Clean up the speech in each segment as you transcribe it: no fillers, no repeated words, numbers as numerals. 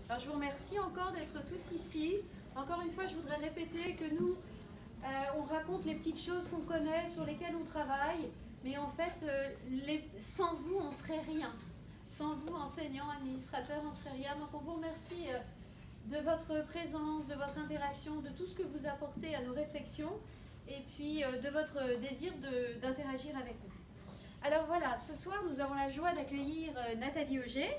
Alors, je vous remercie encore d'être tous ici. Encore une fois, je voudrais répéter que nous, on raconte les petites choses qu'on connaît, sur lesquelles on travaille, mais en fait, sans vous, on ne serait rien. Sans vous, enseignants, administrateurs, on ne serait rien. Donc, on vous remercie de votre présence, de votre interaction, de tout ce que vous apportez à nos réflexions, et puis de votre désir d'interagir avec nous. Alors voilà, ce soir, nous avons la joie d'accueillir Nathalie Auger,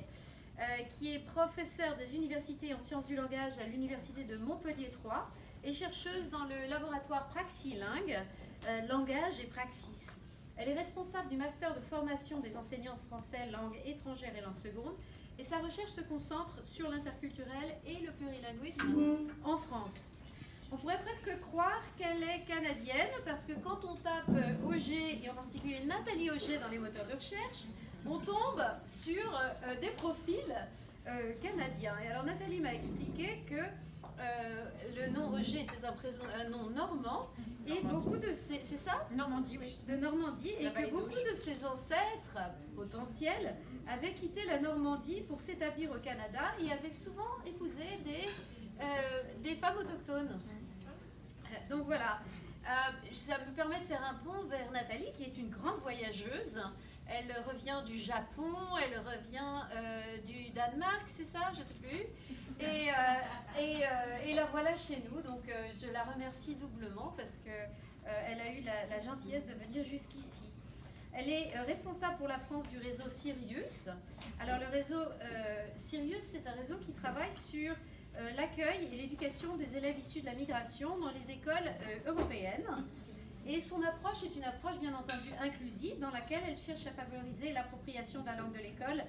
qui est professeure des universités en sciences du langage à l'université de Montpellier 3 et chercheuse dans le laboratoire Praxilingue, langage et praxis. Elle est responsable du master de formation des enseignants français, langue étrangère et langue seconde, et sa recherche se concentre sur l'interculturel et le plurilinguisme en France. On pourrait presque croire qu'elle est canadienne, parce que quand on tape Auger, et en particulier Nathalie Auger dans les moteurs de recherche, on tombe sur des profils canadiens. Et alors Nathalie m'a expliqué que le nom Auger était un nom normand, et beaucoup de ses... C'est ça ? Normandie, oui. De Normandie, et que beaucoup de ses ancêtres potentiels avaient quitté la Normandie pour s'établir au Canada et avaient souvent épousé des femmes autochtones. Donc voilà, ça me permet de faire un pont vers Nathalie, qui est une grande voyageuse. Elle revient du Japon, elle revient du Danemark, c'est ça? Je ne sais plus. Et la voilà chez nous, donc je la remercie doublement parce qu'elle a eu la gentillesse de venir jusqu'ici. Elle est responsable pour la France du réseau Sirius. Alors le réseau Sirius, c'est un réseau qui travaille sur l'accueil et l'éducation des élèves issus de la migration dans les écoles européennes. Et son approche est une approche bien entendu inclusive, dans laquelle elle cherche à favoriser l'appropriation de la langue de l'école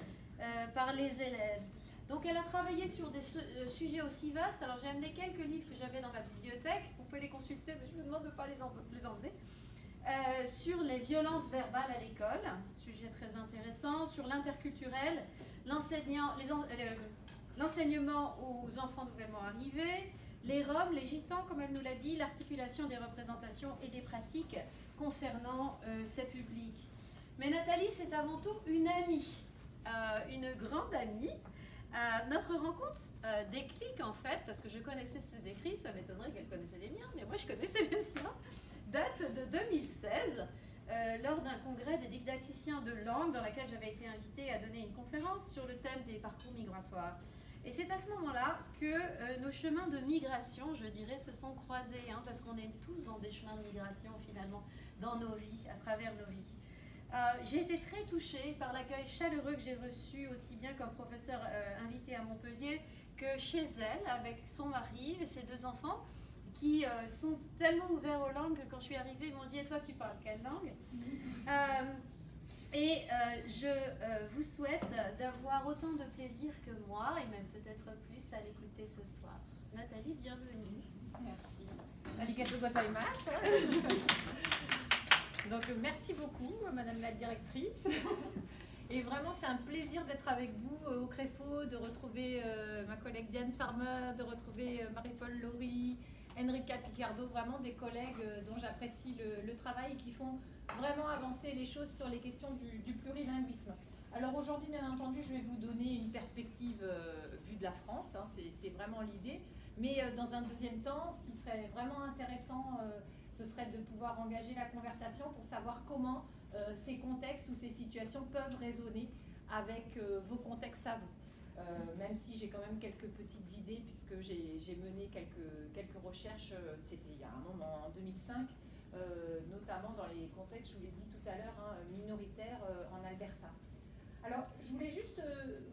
par les élèves. Donc elle a travaillé sur des sujets aussi vastes. Alors j'ai amené quelques livres que j'avais dans ma bibliothèque, vous pouvez les consulter, mais je vous demande de ne pas les emmener. Sur les violences verbales à l'école, sujet très intéressant, sur l'interculturel, l'enseignement aux enfants nouvellement arrivés, les Roms, les Gitans, comme elle nous l'a dit, l'articulation des représentations et des pratiques concernant ces publics. Mais Nathalie, c'est avant tout une amie, une grande amie. Notre rencontre déclic en fait, parce que je connaissais ses écrits, ça m'étonnerait qu'elle connaissait les miens, mais moi je connaissais les siens, date de 2016, lors d'un congrès des didacticiens de langue dans laquelle j'avais été invitée à donner une conférence sur le thème des parcours migratoires. Et c'est à ce moment-là que nos chemins de migration, je dirais, se sont croisés, parce qu'on est tous dans des chemins de migration finalement, dans nos vies, à travers nos vies. J'ai été très touchée par l'accueil chaleureux que j'ai reçu, aussi bien comme professeur invité à Montpellier que chez elle, avec son mari et ses 2 enfants, qui sont tellement ouverts aux langues que quand je suis arrivée, ils m'ont dit « Et toi, tu parles quelle langue ?» je vous souhaite d'avoir autant de plaisir que moi, et même peut-être plus, à l'écouter ce soir. Nathalie, bienvenue. Merci. Arigato gozaimasu. Donc merci beaucoup, Madame la directrice. Et vraiment, c'est un plaisir d'être avec vous au Créfo, de retrouver ma collègue Diane Farmer, de retrouver Marie-Paul Laurie, Enrica Picardo, vraiment des collègues dont j'apprécie le travail et qui font vraiment avancer les choses sur les questions du plurilinguisme. Alors aujourd'hui, bien entendu, je vais vous donner une perspective vue de la France, c'est vraiment l'idée. Mais dans un deuxième temps, ce qui serait vraiment intéressant, ce serait de pouvoir engager la conversation pour savoir comment ces contextes ou ces situations peuvent résonner avec vos contextes à vous. Même si j'ai quand même quelques petites idées, puisque j'ai mené quelques recherches, c'était il y a un moment, en 2005, notamment dans les contextes, je vous l'ai dit tout à l'heure, minoritaires en Alberta. Alors, je voulais juste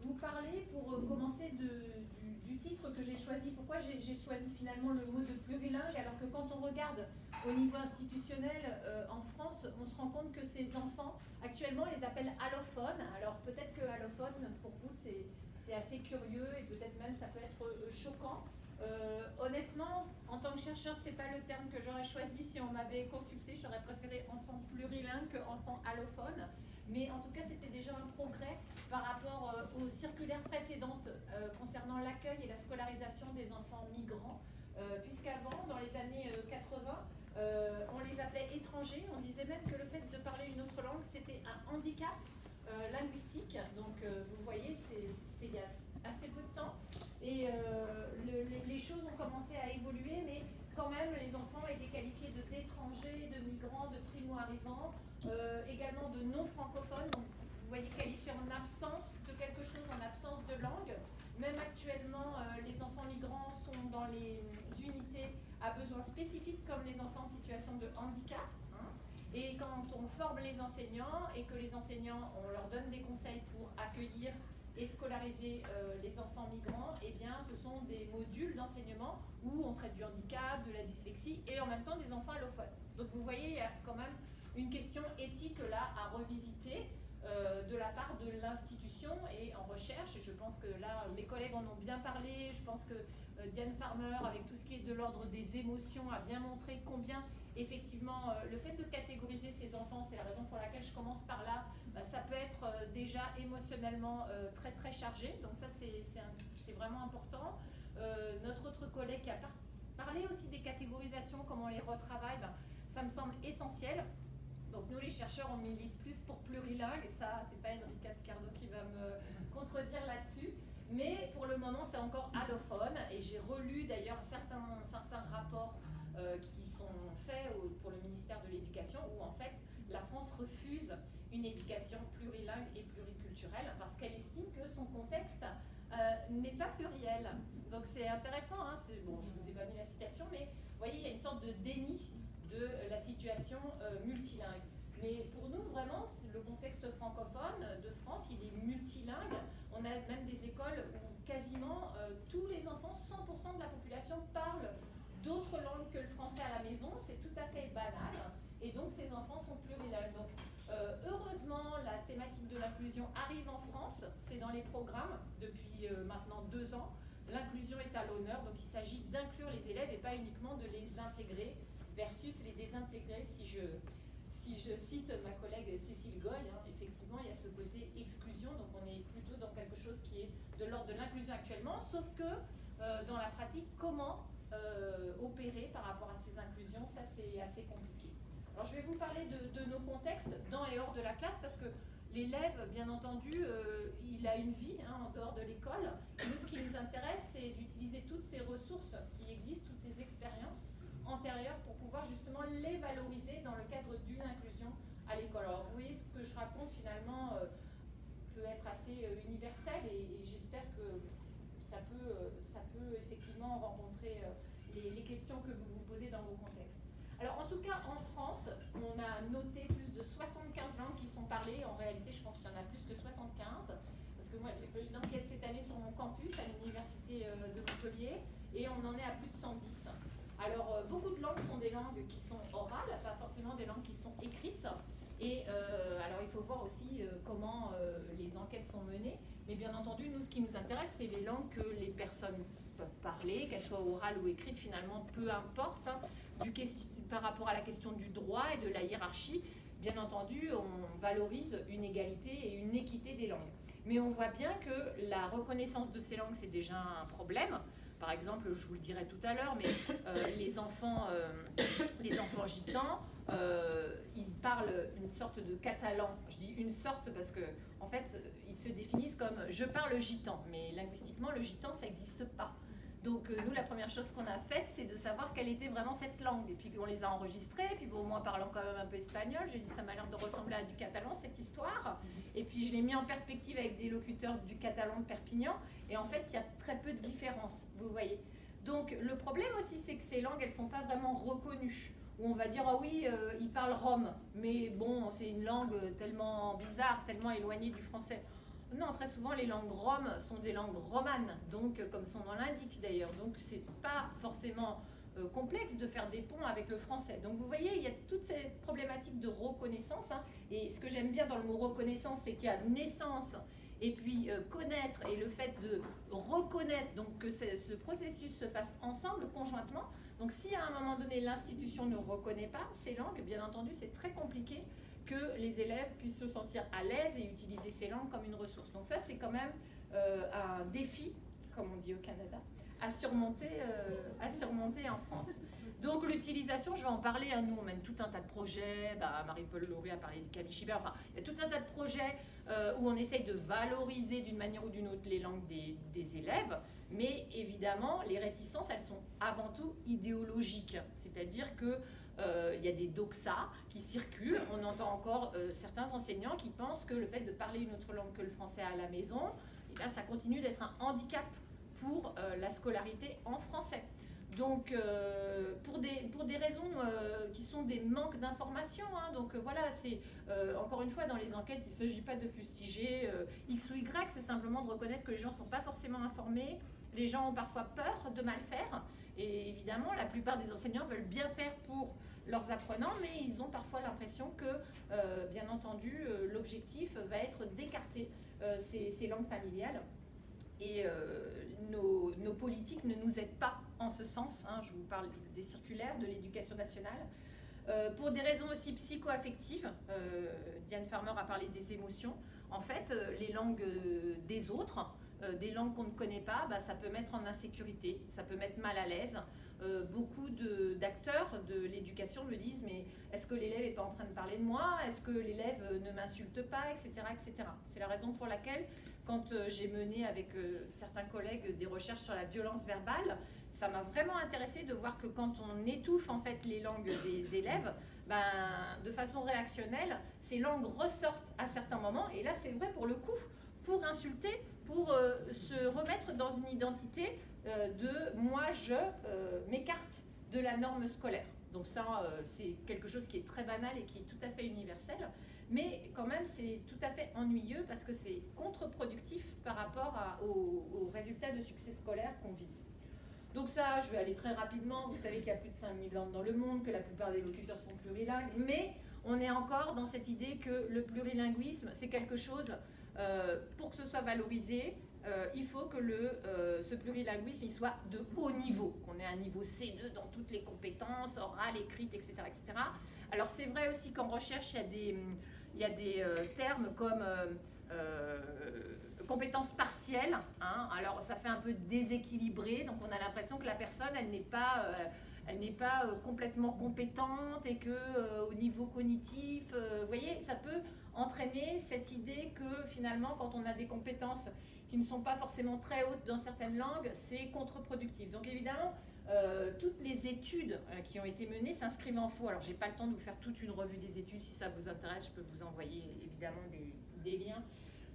vous parler, pour commencer, du titre que j'ai choisi. Pourquoi j'ai choisi finalement le mot de plurilingue, alors que quand on regarde au niveau institutionnel en France, on se rend compte que ces enfants, actuellement, on les appelle allophones. Alors, peut-être que allophone, pour vous, c'est assez curieux et peut-être même ça peut être choquant. Honnêtement, en tant que chercheur, c'est pas le terme que j'aurais choisi. Si on m'avait consulté, j'aurais préféré enfant plurilingue que enfant allophone. Mais en tout cas, c'était déjà un progrès par rapport aux circulaires précédentes concernant l'accueil et la scolarisation des enfants migrants, puisqu'avant, dans les années 80, on les appelait étrangers. On disait même que le fait de parler une autre langue, c'était un handicap linguistique. Donc, vous voyez, c'est il y a assez peu de temps. Et choses ont commencé à évoluer, mais quand même, les enfants étaient qualifiés d'étrangers, de migrants, de primo-arrivants, également de non-francophones. Donc, vous voyez, qualifiés en absence de quelque chose, en absence de langue. Même actuellement, les enfants migrants sont dans les unités à besoins spécifiques comme les enfants en situation de handicap. Et quand on forme les enseignants et que les enseignants, on leur donne des conseils pour accueillir et scolariser les enfants migrants, eh bien, ce sont des modules d'enseignement où on traite du handicap, de la dyslexie et en même temps des enfants allophones. Donc vous voyez, il y a quand même une question éthique là à revisiter de la part de l'institution et en recherche. Et je pense que là, mes collègues en ont bien parlé. Je pense que Diane Farmer, avec tout ce qui est de l'ordre des émotions, a bien montré combien effectivement le fait de catégoriser ces enfants, c'est la raison pour laquelle je commence par là, ça peut être déjà émotionnellement très très chargé. Donc ça c'est vraiment important. Notre autre collègue qui a parlé aussi des catégorisations, comment on les retravaille, ça me semble essentiel. Donc nous les chercheurs on milite plus pour plurilingue et ça c'est pas Enrica Picardo qui va me contredire là-dessus, mais pour le moment c'est encore allophone et j'ai relu d'ailleurs certains rapports qui sont faits pour le ministère de l'Éducation où en fait la France refuse une éducation plurilingue et pluriculturelle parce qu'elle estime que son contexte n'est pas pluriel. Donc c'est intéressant, hein, bon je vous ai pas mis la citation, mais vous voyez il y a une sorte de déni de la situation multilingue. Mais pour nous, vraiment, le contexte francophone de France, il est multilingue. On a même des écoles où quasiment tous les enfants, 100% de la population parlent d'autres langues que le français à la maison. C'est tout à fait banal. Et donc, ces enfants sont plurilingues. Donc, heureusement, la thématique de l'inclusion arrive en France. C'est dans les programmes depuis maintenant 2 ans. L'inclusion est à l'honneur. Donc, il s'agit d'inclure les élèves et pas uniquement de les intégrer versus les désintégrer. Si je cite ma collègue Cécile Goy, hein, effectivement, il y a ce côté exclusion, donc on est plutôt dans quelque chose qui est de l'ordre de l'inclusion actuellement, sauf que dans la pratique, comment opérer par rapport à ces inclusions, ça c'est assez compliqué. Alors je vais vous parler de nos contextes dans et hors de la classe, parce que l'élève, bien entendu, il a une vie hein, en dehors de l'école. Nous, ce qui nous intéresse, c'est d'utiliser toutes ces ressources qui existent, toutes ces expériences antérieures pour pouvoir justement les valoriser dans le cadre d'une inclusion à l'école. Alors vous voyez, ce que je raconte finalement peut être assez universel et j'espère que ça peut effectivement rencontrer les questions que vous vous posez dans vos contextes. Alors en tout cas en France, on a noté plus de 75 langues qui sont parlées. En réalité, je pense qu'il y en a plus que 75 parce que moi j'ai fait une enquête cette année sur mon campus à l'université de Montpellier et on en est à plus de 110. Alors, beaucoup de langues sont des langues qui sont orales, pas forcément des langues qui sont écrites. Et alors, il faut voir aussi comment les enquêtes sont menées. Mais bien entendu, nous, ce qui nous intéresse, c'est les langues que les personnes peuvent parler, qu'elles soient orales ou écrites, finalement, peu importe. Hein, par rapport à la question du droit et de la hiérarchie, bien entendu, on valorise une égalité et une équité des langues. Mais on voit bien que la reconnaissance de ces langues, c'est déjà un problème. Par exemple, je vous le dirai tout à l'heure, mais les enfants gitans, ils parlent une sorte de catalan. Je dis une sorte parce que, en fait, ils se définissent comme « je parle gitan », mais linguistiquement, le gitan, ça n'existe pas. Donc nous, la première chose qu'on a faite, c'est de savoir quelle était vraiment cette langue. Et puis on les a enregistrés, et puis bon, moi parlant quand même un peu espagnol, j'ai dit ça m'a l'air de ressembler à du catalan, cette histoire. Et puis je l'ai mis en perspective avec des locuteurs du catalan de Perpignan, et en fait, il y a très peu de différences, vous voyez. Donc le problème aussi, c'est que ces langues, elles ne sont pas vraiment reconnues. Où on va dire, ah oui, ils parlent rome, mais bon, c'est une langue tellement bizarre, tellement éloignée du français. Non, très souvent, les langues roms sont des langues romanes, donc comme son nom l'indique d'ailleurs. Donc, c'est pas forcément complexe de faire des ponts avec le français. Donc, vous voyez, il y a toute cette problématique de reconnaissance. Hein, et ce que j'aime bien dans le mot reconnaissance, c'est qu'il y a naissance et puis connaître et le fait de reconnaître, donc que ce processus se fasse ensemble, conjointement. Donc, si à un moment donné, l'institution ne reconnaît pas ces langues, bien entendu, c'est très compliqué que les élèves puissent se sentir à l'aise et utiliser ces langues comme une ressource. Donc ça, c'est quand même un défi, comme on dit au Canada, à surmonter en France. Donc l'utilisation, je vais en parler, hein, nous on mène tout un tas de projets, Marie-Paul Laurie a parlé de Kamishiber, enfin il y a tout un tas de projets où on essaye de valoriser d'une manière ou d'une autre les langues des élèves, mais évidemment, les réticences, elles sont avant tout idéologiques, c'est-à-dire que il y a des doxas qui circulent. On entend encore certains enseignants qui pensent que le fait de parler une autre langue que le français à la maison, eh bien, ça continue d'être un handicap pour la scolarité en français. Donc, pour des raisons qui sont des manques d'information, hein, donc voilà, c'est encore une fois dans les enquêtes, il ne s'agit pas de fustiger X ou Y, c'est simplement de reconnaître que les gens ne sont pas forcément informés, les gens ont parfois peur de mal faire, et évidemment, la plupart des enseignants veulent bien faire pour leurs apprenants, mais ils ont parfois l'impression que, bien entendu, l'objectif va être d'écarter ces langues familiales. Et nos politiques ne nous aident pas en ce sens. Hein, je vous parle des circulaires de l'éducation nationale. Pour des raisons aussi psycho-affectives, Diane Farmer a parlé des émotions. En fait, les langues des autres, des langues qu'on ne connaît pas, bah, ça peut mettre en insécurité, ça peut mettre mal à l'aise. Beaucoup d'acteurs de l'éducation me disent, mais est-ce que l'élève n'est pas en train de parler de moi? Est-ce que l'élève ne m'insulte pas, etc., etc. C'est la raison pour laquelle, quand j'ai mené avec certains collègues des recherches sur la violence verbale, ça m'a vraiment intéressé de voir que quand on étouffe en fait les langues des élèves, ben, de façon réactionnelle, ces langues ressortent à certains moments. Et là, c'est vrai pour le coup, pour insulter, pour se remettre dans une identité de moi, je m'écarte de la norme scolaire. Donc ça, c'est quelque chose qui est très banal et qui est tout à fait universel. Mais quand même, c'est tout à fait ennuyeux parce que c'est contre-productif par rapport aux résultats de succès scolaire qu'on vise. Donc ça, je vais aller très rapidement. Vous savez qu'il y a plus de 5000 langues dans le monde, que la plupart des locuteurs sont plurilingues, mais on est encore dans cette idée que le plurilinguisme, c'est quelque chose, pour que ce soit valorisé, il faut que ce plurilinguisme il soit de haut niveau, qu'on ait un niveau C2 dans toutes les compétences, orales, écrites, etc. etc. Alors c'est vrai aussi qu'en recherche, il y a des termes comme compétences partielles, hein. Alors ça fait un peu déséquilibré, donc on a l'impression que la personne, elle n'est pas complètement compétente et que au niveau cognitif, vous voyez, ça peut entraîner cette idée que finalement, quand on a des compétences qui ne sont pas forcément très hautes dans certaines langues, c'est contre-productif. Donc évidemment, toutes les études qui ont été menées s'inscrivent en faux. Alors j'ai pas le temps de vous faire toute une revue des études, si ça vous intéresse, je peux vous envoyer évidemment des liens.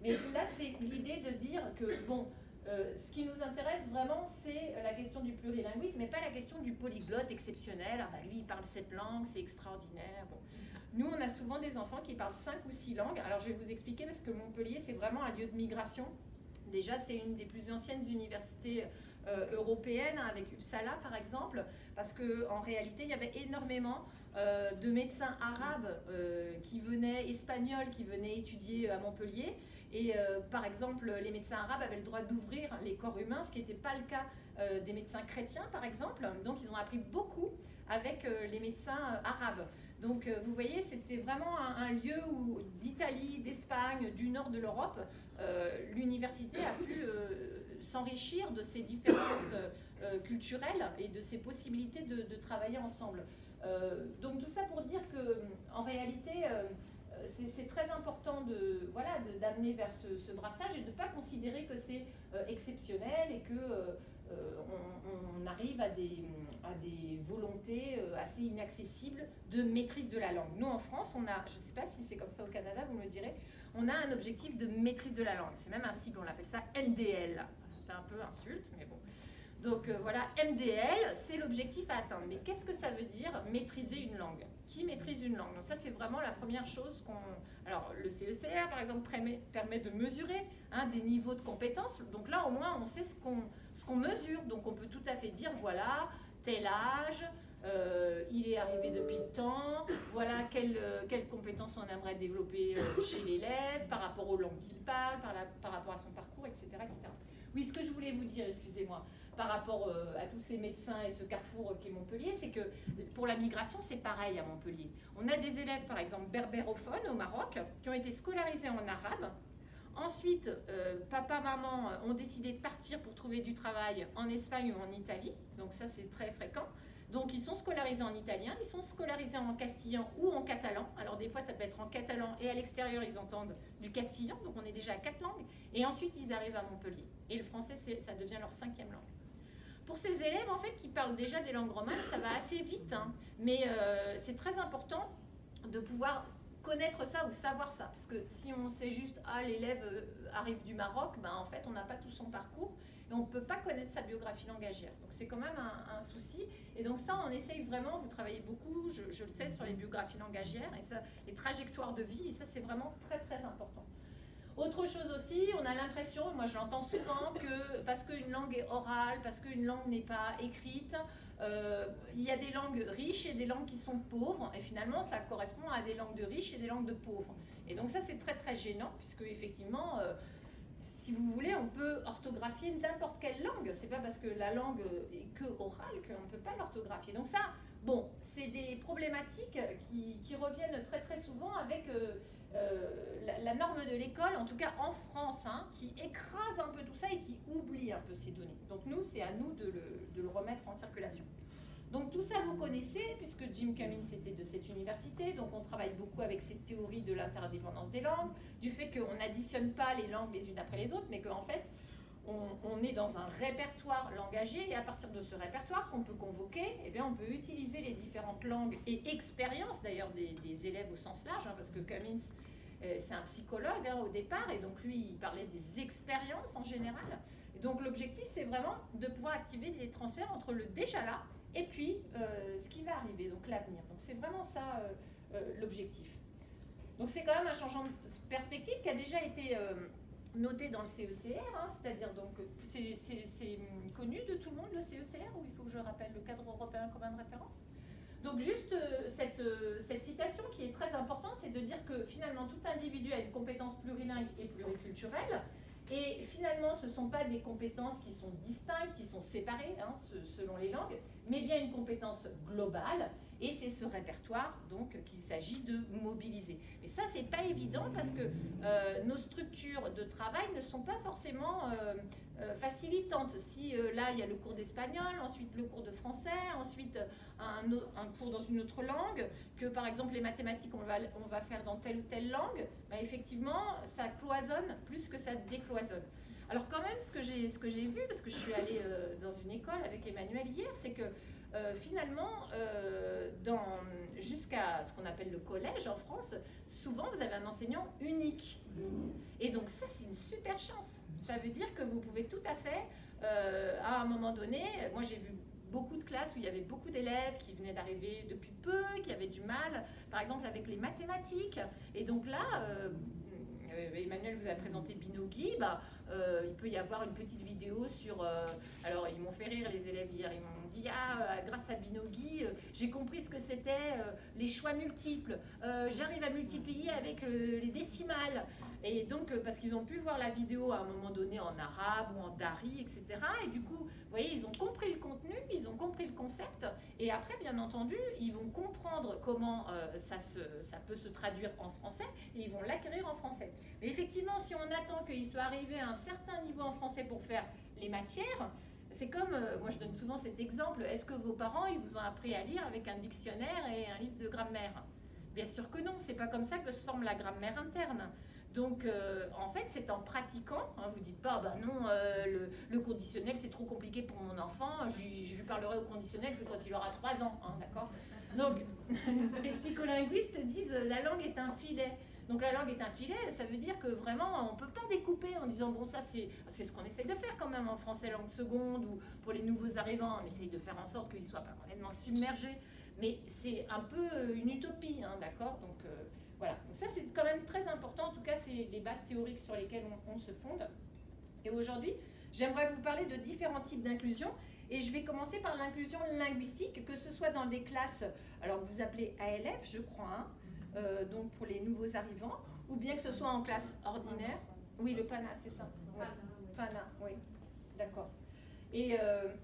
Mais là, c'est l'idée de dire que, bon, ce qui nous intéresse vraiment, c'est la question du plurilinguisme, mais pas la question du polyglotte exceptionnel. Ah bah lui, il parle 7 langues, c'est extraordinaire. Bon. Nous, on a souvent des enfants qui parlent 5 ou 6 langues. Alors, je vais vous expliquer parce que Montpellier, c'est vraiment un lieu de migration. Déjà, c'est une des plus anciennes universités européennes, avec Uppsala, par exemple, parce qu'en réalité, il y avait énormément de médecins arabes qui venaient, espagnols, qui venaient étudier à Montpellier. Et par exemple, les médecins arabes avaient le droit d'ouvrir les corps humains, ce qui n'était pas le cas des médecins chrétiens, par exemple. Donc, ils ont appris beaucoup avec les médecins arabes. Donc, vous voyez, c'était vraiment un lieu où d'Italie, d'Espagne, du nord de l'Europe, l'université a pu s'enrichir de ces différences culturelles et de ces possibilités de travailler ensemble. Donc, tout ça pour dire qu'en réalité, c'est très important d'amener vers ce brassage et de ne pas considérer que c'est exceptionnel et que on arrive à des volontés assez inaccessibles de maîtrise de la langue. Nous, en France, on a, je ne sais pas si c'est comme ça au Canada, vous me direz, on a un objectif de maîtrise de la langue. C'est même un sigle, on l'appelle ça MDL. Ça fait un peu insulte, mais bon. Donc voilà, MDL, c'est l'objectif à atteindre. Mais qu'est-ce que ça veut dire maîtriser une langue? Qui maîtrise une langue? Donc ça, c'est vraiment la première chose qu'on... Alors, le CECR, par exemple, permet de mesurer des niveaux de compétences. Donc là, au moins, on sait ce qu'on mesure. Donc on peut tout à fait dire, voilà, tel âge, il est arrivé depuis le temps, voilà quelles compétences on aimerait développer chez l'élève par rapport aux langues qu'il parle, par rapport à son parcours, etc., etc. Oui, ce que je voulais vous dire, excusez-moi, par rapport à tous ces médecins et ce carrefour qu'est Montpellier, c'est que pour la migration, c'est pareil à Montpellier. On a des élèves, par exemple, berbérophones au Maroc, qui ont été scolarisés en arabe. Ensuite, papa, maman ont décidé de partir pour trouver du travail en Espagne ou en Italie. Donc ça, c'est très fréquent. Donc ils sont scolarisés en italien, ils sont scolarisés en castillan ou en catalan. Alors des fois ça peut être en catalan et à l'extérieur ils entendent du castillan, donc on est déjà à 4 langues. Et ensuite ils arrivent à Montpellier. Et le français ça devient leur 5e langue. Pour ces élèves en fait qui parlent déjà des langues romanes, ça va assez vite, hein, mais c'est très important de pouvoir connaître ça ou savoir ça. Parce que si on sait juste « Ah, l'élève arrive du Maroc », ben, en fait on n'a pas tout son parcours. Et on ne peut pas connaître sa biographie langagière. Donc c'est quand même un souci. Et donc ça, on essaye vraiment, vous travaillez beaucoup, je le sais, sur les biographies langagières, et ça, les trajectoires de vie, et ça c'est vraiment très très important. Autre chose aussi, on a l'impression, moi je l'entends souvent, que parce qu'une langue est orale, parce qu'une langue n'est pas écrite, il y a des langues riches et des langues qui sont pauvres, et finalement ça correspond à des langues de riches et des langues de pauvres. Et donc ça c'est très très gênant, puisque effectivement... si vous voulez, on peut orthographier n'importe quelle langue. C'est pas parce que la langue est que orale qu'on ne peut pas l'orthographier. Donc ça, bon, c'est des problématiques qui reviennent très très souvent avec la norme de l'école, en tout cas en France, hein, qui écrase un peu tout ça et qui oublie un peu ces données. Donc nous, c'est à nous de le remettre en circulation. Donc tout ça, vous connaissez, puisque Jim Cummins était de cette université, donc on travaille beaucoup avec cette théorie de l'interdépendance des langues, du fait qu'on n'additionne pas les langues les unes après les autres, mais qu'en fait, on est dans un répertoire langagier, et à partir de ce répertoire qu'on peut convoquer, eh bien, on peut utiliser les différentes langues et expériences, d'ailleurs, des élèves au sens large, hein, parce que Cummins, c'est un psychologue hein, au départ, et donc lui, il parlait des expériences en général. Et donc l'objectif, c'est vraiment de pouvoir activer des transferts entre le déjà là, et puis ce qui va arriver, donc l'avenir. Donc c'est vraiment ça l'objectif. Donc c'est quand même un changement de perspective qui a déjà été noté dans le CECR, hein, c'est-à-dire donc c'est connu de tout le monde le CECR, ou il faut que je rappelle le cadre européen commun de référence. Donc juste cette citation qui est très importante, c'est de dire que finalement tout individu a une compétence plurilingue et pluriculturelle. Et finalement, ce ne sont pas des compétences qui sont distinctes, qui sont séparées hein, selon les langues, mais bien une compétence globale. Et c'est ce répertoire donc qu'il s'agit de mobiliser. Mais ça, c'est pas évident parce que nos structures de travail ne sont pas forcément facilitantes. Si là, il y a le cours d'espagnol, ensuite le cours de français, ensuite un cours dans une autre langue, que par exemple les mathématiques, on va faire dans telle ou telle langue, bah, effectivement, ça cloisonne plus que ça décloisonne. Alors quand même, ce que j'ai vu, parce que je suis allée dans une école avec Emmanuel hier, c'est que finalement, jusqu'à ce qu'on appelle le collège en France, souvent vous avez un enseignant unique. Et donc ça, c'est une super chance. Ça veut dire que vous pouvez tout à fait, à un moment donné, moi j'ai vu beaucoup de classes où il y avait beaucoup d'élèves qui venaient d'arriver depuis peu, qui avaient du mal, par exemple avec les mathématiques. Et donc là, Emmanuel vous a présenté Binogi, bah, il peut y avoir une petite vidéo sur... alors, ils m'ont fait rire, les élèves, hier. Ils m'ont dit, grâce à Binogi, j'ai compris ce que c'était les choix multiples. J'arrive à multiplier avec les décimales. Et donc, parce qu'ils ont pu voir la vidéo à un moment donné en arabe ou en dari, etc. Et du coup, vous voyez, ils ont compris le contenu, ils ont compris le concept. Et après, bien entendu, ils vont comprendre comment ça peut se traduire en français et ils vont l'acquérir en français. Mais effectivement, si on attend qu'ils soient arrivés à un certain niveau en français pour faire les matières, c'est comme, moi je donne souvent cet exemple, est-ce que vos parents, ils vous ont appris à lire avec un dictionnaire et un livre de grammaire? Bien sûr que non, c'est pas comme ça que se forme la grammaire interne. Donc, en fait, c'est en pratiquant, hein, vous dites pas, bah non, le conditionnel, c'est trop compliqué pour mon enfant, je lui parlerai au conditionnel que quand il aura 3 ans, hein, d'accord? Donc, les psycholinguistes disent, la langue est un filet. Donc, la langue est un filet, ça veut dire que vraiment, on ne peut pas découper en disant, bon, ça, c'est ce qu'on essaye de faire quand même en français langue seconde, ou pour les nouveaux arrivants, on essaye de faire en sorte qu'ils ne soient pas complètement submergés. Mais c'est un peu une utopie, hein, d'accord? Donc, voilà, donc ça c'est quand même très important, en tout cas c'est les bases théoriques sur lesquelles on se fonde. Et aujourd'hui, j'aimerais vous parler de différents types d'inclusion et je vais commencer par l'inclusion linguistique, que ce soit dans des classes, alors que vous appelez ALF je crois, hein, donc pour les nouveaux arrivants, ou bien que ce soit en classe ordinaire. Oui, le PANA, c'est ça. Ouais. PANA, oui, d'accord.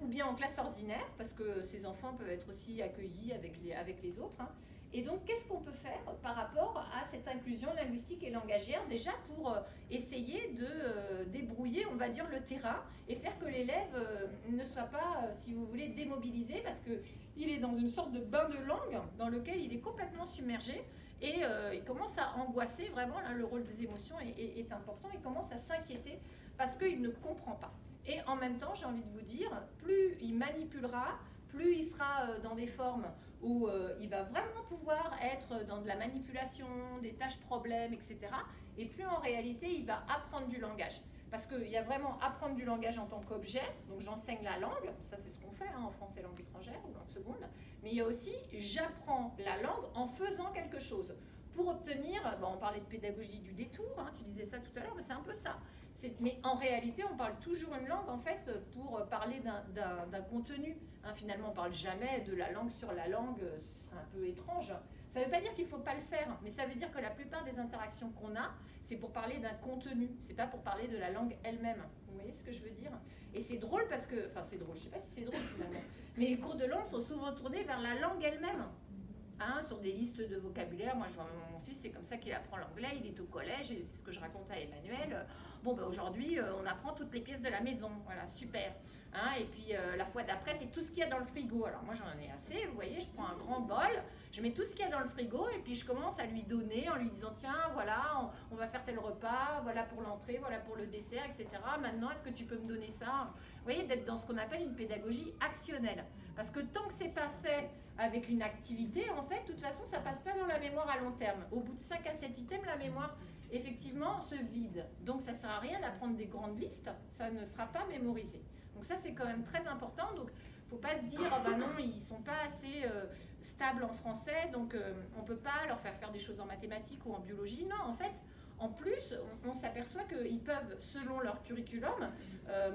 ou bien en classe ordinaire, parce que ces enfants peuvent être aussi accueillis avec les autres. Hein. Et donc, qu'est-ce qu'on peut faire par rapport à cette inclusion linguistique et langagière, déjà pour essayer de débrouiller, on va dire, le terrain et faire que l'élève ne soit pas, si vous voulez, démobilisé, parce qu'il est dans une sorte de bain de langue dans lequel il est complètement submergé et il commence à angoisser vraiment, là, le rôle des émotions est important, il commence à s'inquiéter parce qu'il ne comprend pas. Et en même temps, j'ai envie de vous dire, plus il manipulera, plus il sera dans des formes où il va vraiment pouvoir être dans de la manipulation, des tâches problèmes, etc. Et plus en réalité, il va apprendre du langage. Parce qu'il y a vraiment apprendre du langage en tant qu'objet, donc j'enseigne la langue, ça c'est ce qu'on fait en français langue étrangère ou langue seconde, mais il y a aussi j'apprends la langue en faisant quelque chose. Pour obtenir, on parlait de pédagogie du détour, hein, tu disais ça tout à l'heure, mais c'est un peu ça. Mais en réalité, on parle toujours une langue en fait pour parler d'un contenu. Hein, finalement, on ne parle jamais de la langue sur la langue, c'est un peu étrange. Ça ne veut pas dire qu'il ne faut pas le faire, mais ça veut dire que la plupart des interactions qu'on a, c'est pour parler d'un contenu, c'est pas pour parler de la langue elle-même. Vous voyez ce que je veux dire? Et c'est drôle parce que, enfin c'est drôle, je ne sais pas si c'est drôle finalement, mais les cours de langue sont souvent tournés vers la langue elle-même. Hein, sur des listes de vocabulaire, moi je vois mon fils, c'est comme ça qu'il apprend l'anglais, il est au collège, et c'est ce que je raconte à Emmanuel. Bon, aujourd'hui, on apprend toutes les pièces de la maison, voilà, super. Hein, et puis la fois d'après, c'est tout ce qu'il y a dans le frigo. Alors moi, j'en ai assez, vous voyez, je prends un grand bol, je mets tout ce qu'il y a dans le frigo, et puis je commence à lui donner en lui disant, tiens, voilà, on va faire tel repas, voilà pour l'entrée, voilà pour le dessert, etc. Maintenant, est-ce que tu peux me donner ça? Vous voyez, d'être dans ce qu'on appelle une pédagogie actionnelle. Parce que tant que c'est pas fait avec une activité, en fait, de toute façon, ça passe pas dans la mémoire à long terme. Au bout de 5 à 7 items, la mémoire effectivement se vide. Donc ça ne sert à rien d'apprendre des grandes listes, ça ne sera pas mémorisé. Donc ça c'est quand même très important. Donc il ne faut pas se dire oh ben non, ils ne sont pas assez stables en français, donc on ne peut pas leur faire des choses en mathématiques ou en biologie. Non, en fait, en plus, on s'aperçoit qu'ils peuvent, selon leur curriculum,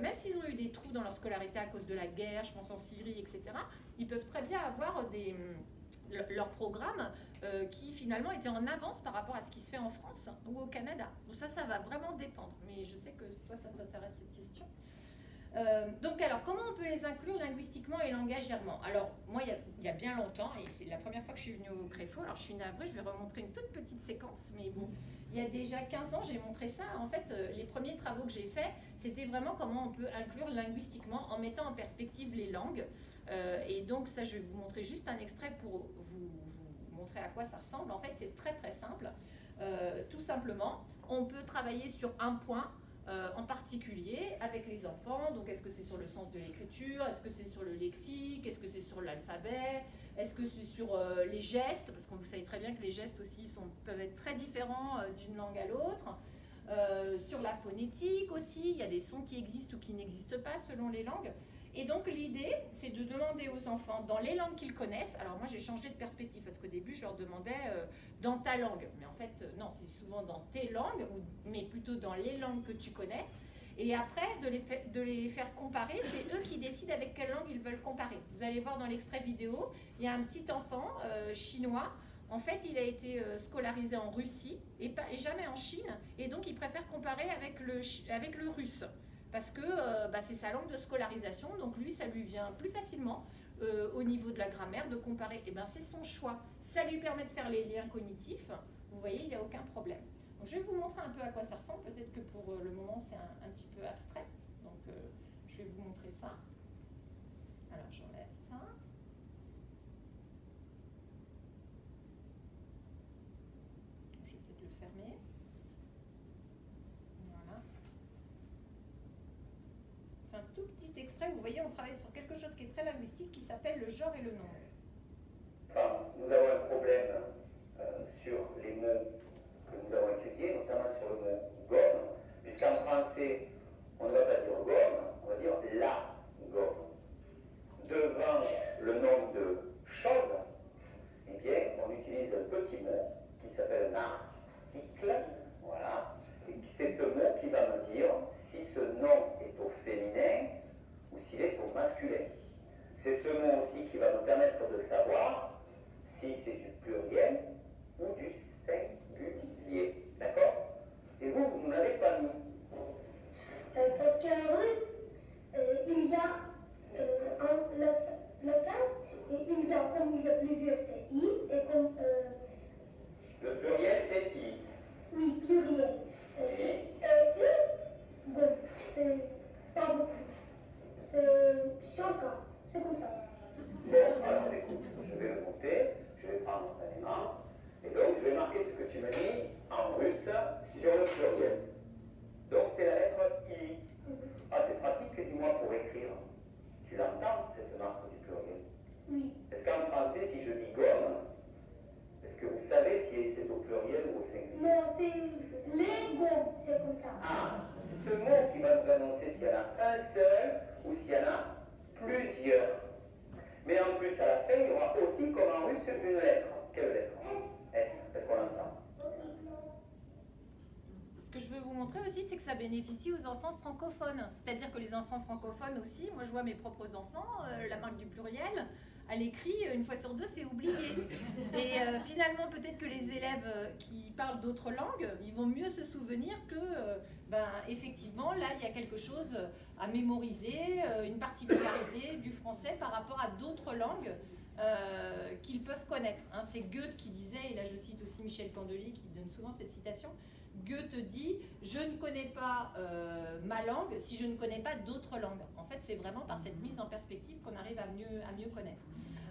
même s'ils ont eu des trous dans leur scolarité à cause de la guerre, je pense en Syrie, etc., ils peuvent très bien avoir leur programme qui finalement était en avance par rapport à ce qui se fait en France ou au Canada. Donc ça va vraiment dépendre. Mais je sais que toi, ça t'intéresse cette question. Donc alors, comment on peut les inclure linguistiquement et langagièrement? Alors, moi, il y a bien longtemps, et c'est la première fois que je suis venue au Créfo, alors je suis navrée, je vais remontrer une toute petite séquence, mais bon, il y a déjà 15 ans, j'ai montré ça. En fait, les premiers travaux que j'ai faits, c'était vraiment comment on peut inclure linguistiquement en mettant en perspective les langues. Et donc ça, je vais vous montrer juste un extrait pour vous montrer à quoi ça ressemble. En fait, c'est très très simple. Tout simplement, on peut travailler sur un point en particulier avec les enfants. Donc, est-ce que c'est sur le sens de l'écriture? Est-ce que c'est sur le lexique? Est-ce que c'est sur l'alphabet? Est-ce que c'est sur les gestes? Parce que vous savez très bien que les gestes aussi peuvent être très différents d'une langue à l'autre. Sur la phonétique aussi, il y a des sons qui existent ou qui n'existent pas selon les langues. Et donc l'idée, c'est de demander aux enfants, dans les langues qu'ils connaissent, alors moi j'ai changé de perspective, parce qu'au début je leur demandais dans ta langue, mais en fait non, c'est souvent dans tes langues, mais plutôt dans les langues que tu connais, et après de les faire comparer, c'est eux qui décident avec quelle langue ils veulent comparer. Vous allez voir dans l'extrait vidéo, il y a un petit enfant chinois, en fait il a été scolarisé en Russie, et jamais en Chine, et donc il préfère comparer avec le russe. Parce que c'est sa langue de scolarisation, donc lui, ça lui vient plus facilement au niveau de la grammaire de comparer. Et bien, c'est son choix. Ça lui permet de faire les liens cognitifs. Vous voyez, il n'y a aucun problème. Donc, je vais vous montrer un peu à quoi ça ressemble. Peut-être que pour le moment, c'est un petit peu abstrait. Donc, je vais vous montrer ça. Alors, j'enlève ça. Je vais peut-être le fermer. Voilà. Un tout petit extrait, vous voyez, on travaille sur quelque chose qui est très linguistique qui s'appelle le genre et le nombre. Enfin, nous avons un problème sur les mots que nous avons étudiés, notamment sur le mot gomme, puisqu'en français, on ne va pas dire gomme, on va dire la gomme. Devant le nombre de choses, eh bien, on utilise un petit mot qui s'appelle un article, voilà. C'est ce mot qui va me dire si ce nom est au féminin ou s'il est au masculin. C'est ce mot aussi qui va me permettre de savoir si c'est du pluriel ou du singulier. D'accord? Et vous n'avez pas mis. Parce qu'en russe, C'est comme ça. Bon, alors écoute, je vais le monter, je vais prendre mon élément, et donc je vais marquer ce que tu me dis en russe sur le pluriel. Donc c'est la lettre I. Ah, c'est pratique, dis-moi, pour écrire. Tu l'entends, cette marque du pluriel? Oui. Est-ce qu'en français, si je dis gomme, est-ce que vous savez si c'est au pluriel ou au singulier? Non, c'est les gommes, c'est comme ça. Ah, c'est ce mot qui va nous annoncer s'il y en a un seul ou s'il y en a plusieurs. Mais en plus, à la fin, il y aura aussi, comme en russe, une lettre. Quelle lettre? S. Est-ce qu'on l'entend? Ce que je veux vous montrer aussi, c'est que ça bénéficie aux enfants francophones. C'est-à-dire que les enfants francophones aussi, moi je vois mes propres enfants, la marque du pluriel, à l'écrit, une fois sur deux, c'est oublié. Et finalement, peut-être que les élèves qui parlent d'autres langues, ils vont mieux se souvenir que, effectivement, là, il y a quelque chose à mémoriser, une particularité du français par rapport à d'autres langues qu'ils peuvent connaître. Hein. C'est Goethe qui disait, et là je cite aussi Michel Candelier qui donne souvent cette citation, Goethe dit « Je ne connais pas ma langue si je ne connais pas d'autres langues ». En fait, c'est vraiment par cette mise en perspective qu'on arrive à mieux connaître.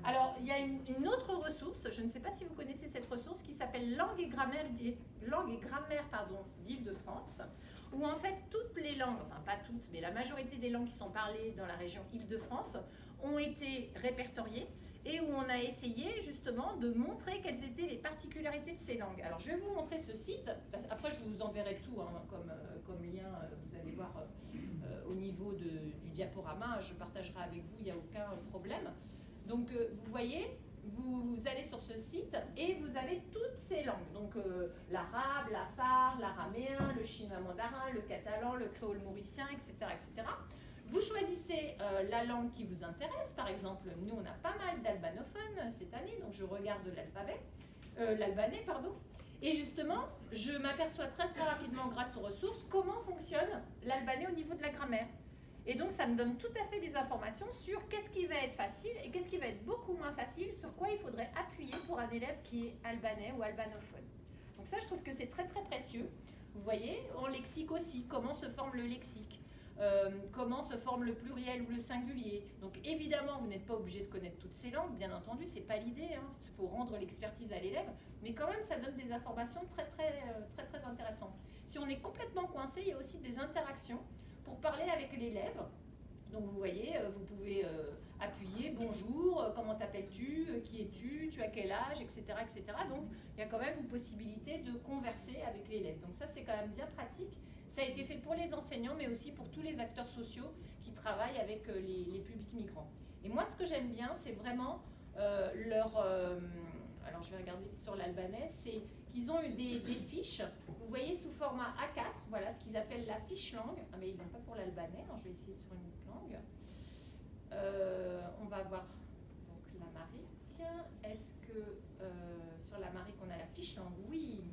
Alors, il y a une autre ressource, je ne sais pas si vous connaissez cette ressource, qui s'appelle Langue et grammaire d'Île-de-France, où en fait toutes les langues, enfin pas toutes, mais la majorité des langues qui sont parlées dans la région Île-de-France ont été répertoriées et où on a essayé justement de montrer quelles étaient les particularités de ces langues. Alors je vais vous montrer ce site, après je vous enverrai tout hein, comme lien, vous allez voir au niveau du diaporama, je partagerai avec vous, il n'y a aucun problème. Donc vous voyez, vous allez sur ce site et vous avez toutes ces langues, donc l'arabe, l'afar, l'araméen, le chinois mandarin, le catalan, le créole mauricien, etc. etc. Vous choisissez la langue qui vous intéresse. Par exemple, nous, on a pas mal d'albanophones cette année, donc je regarde l'albanais, pardon. Et justement, je m'aperçois très rapidement, grâce aux ressources, comment fonctionne l'albanais au niveau de la grammaire. Et donc, ça me donne tout à fait des informations sur qu'est-ce qui va être facile et qu'est-ce qui va être beaucoup moins facile, sur quoi il faudrait appuyer pour un élève qui est albanais ou albanophone. Donc ça, je trouve que c'est très précieux. Vous voyez, en lexique aussi, comment se forme le lexique. Comment se forme le pluriel ou le singulier. Donc évidemment, vous n'êtes pas obligé de connaître toutes ces langues, bien entendu, c'est pas l'idée, hein. Il faut rendre l'expertise à l'élève, mais quand même, ça donne des informations très intéressantes. Si on est complètement coincé, il y a aussi des interactions pour parler avec l'élève. Donc vous voyez, vous pouvez appuyer « Bonjour, comment t'appelles-tu, qui es-tu, tu as quel âge, etc. etc. » Donc il y a quand même une possibilité de converser avec l'élève. Donc ça, c'est quand même bien pratique. Ça a été fait pour les enseignants, mais aussi pour tous les acteurs sociaux qui travaillent avec les publics migrants. Et moi, ce que j'aime bien, c'est vraiment alors, je vais regarder sur l'albanais, c'est qu'ils ont eu des fiches, vous voyez, sous format A4, voilà ce qu'ils appellent la fiche langue. Ah, mais ils n'ont pas pour l'albanais, alors je vais essayer sur une autre langue. On va voir donc l'amharique. Est-ce que sur l'amharique, on a la fiche langue? Oui.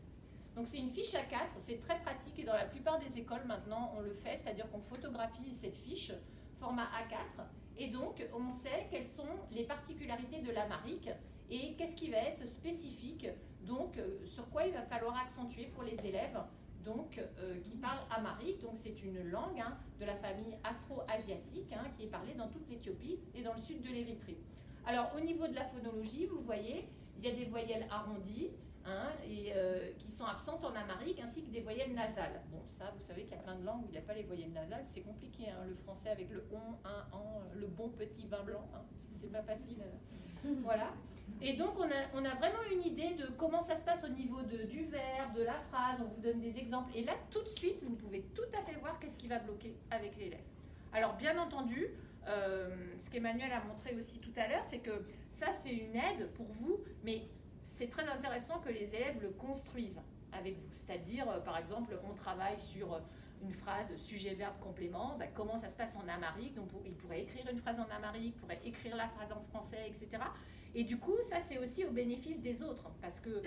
Donc c'est une fiche A4, c'est très pratique et dans la plupart des écoles maintenant on le fait, c'est-à-dire qu'on photographie cette fiche format A4 et donc on sait quelles sont les particularités de l'amharique et qu'est-ce qui va être spécifique, donc sur quoi il va falloir accentuer pour les élèves donc, qui parlent amharique, donc c'est une langue hein, de la famille afro-asiatique hein, qui est parlée dans toute l'Éthiopie et dans le sud de l'Érythrée. Alors au niveau de la phonologie, vous voyez, il y a des voyelles arrondies, hein, et qui sont absentes en amharique, ainsi que des voyelles nasales. Bon, ça, vous savez qu'il y a plein de langues où il n'y a pas les voyelles nasales, c'est compliqué, hein, le français avec le on, un, an, le bon petit vin blanc, hein, c'est pas facile. Voilà. Et donc, on a vraiment une idée de comment ça se passe au niveau du verbe, de la phrase, on vous donne des exemples. Et là, tout de suite, vous pouvez tout à fait voir qu'est-ce qui va bloquer avec l'élève. Alors, bien entendu, ce qu'Emmanuel a montré aussi tout à l'heure, c'est que ça, c'est une aide pour vous, mais c'est très intéressant que les élèves le construisent avec vous. C'est-à-dire, par exemple, on travaille sur une phrase sujet-verbe complément, ben, comment ça se passe en amharique, donc il pourrait écrire une phrase en amharique, pourrait écrire la phrase en français, etc. Et du coup, ça c'est aussi au bénéfice des autres, parce que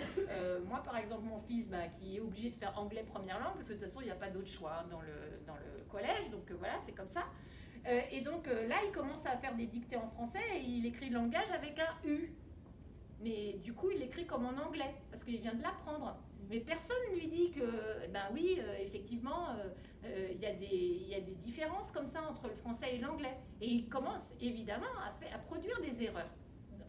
moi par exemple, mon fils qui est obligé de faire anglais première langue, parce que de toute façon il n'y a pas d'autre choix dans le collège, donc voilà, c'est comme ça. Et donc là, il commence à faire des dictées en français et il écrit le langage avec un U. Mais du coup, il l'écrit comme en anglais, parce qu'il vient de l'apprendre. Mais personne ne lui dit que, ben oui, effectivement, il y a des différences comme ça entre le français et l'anglais. Et ils commencent évidemment à produire des erreurs,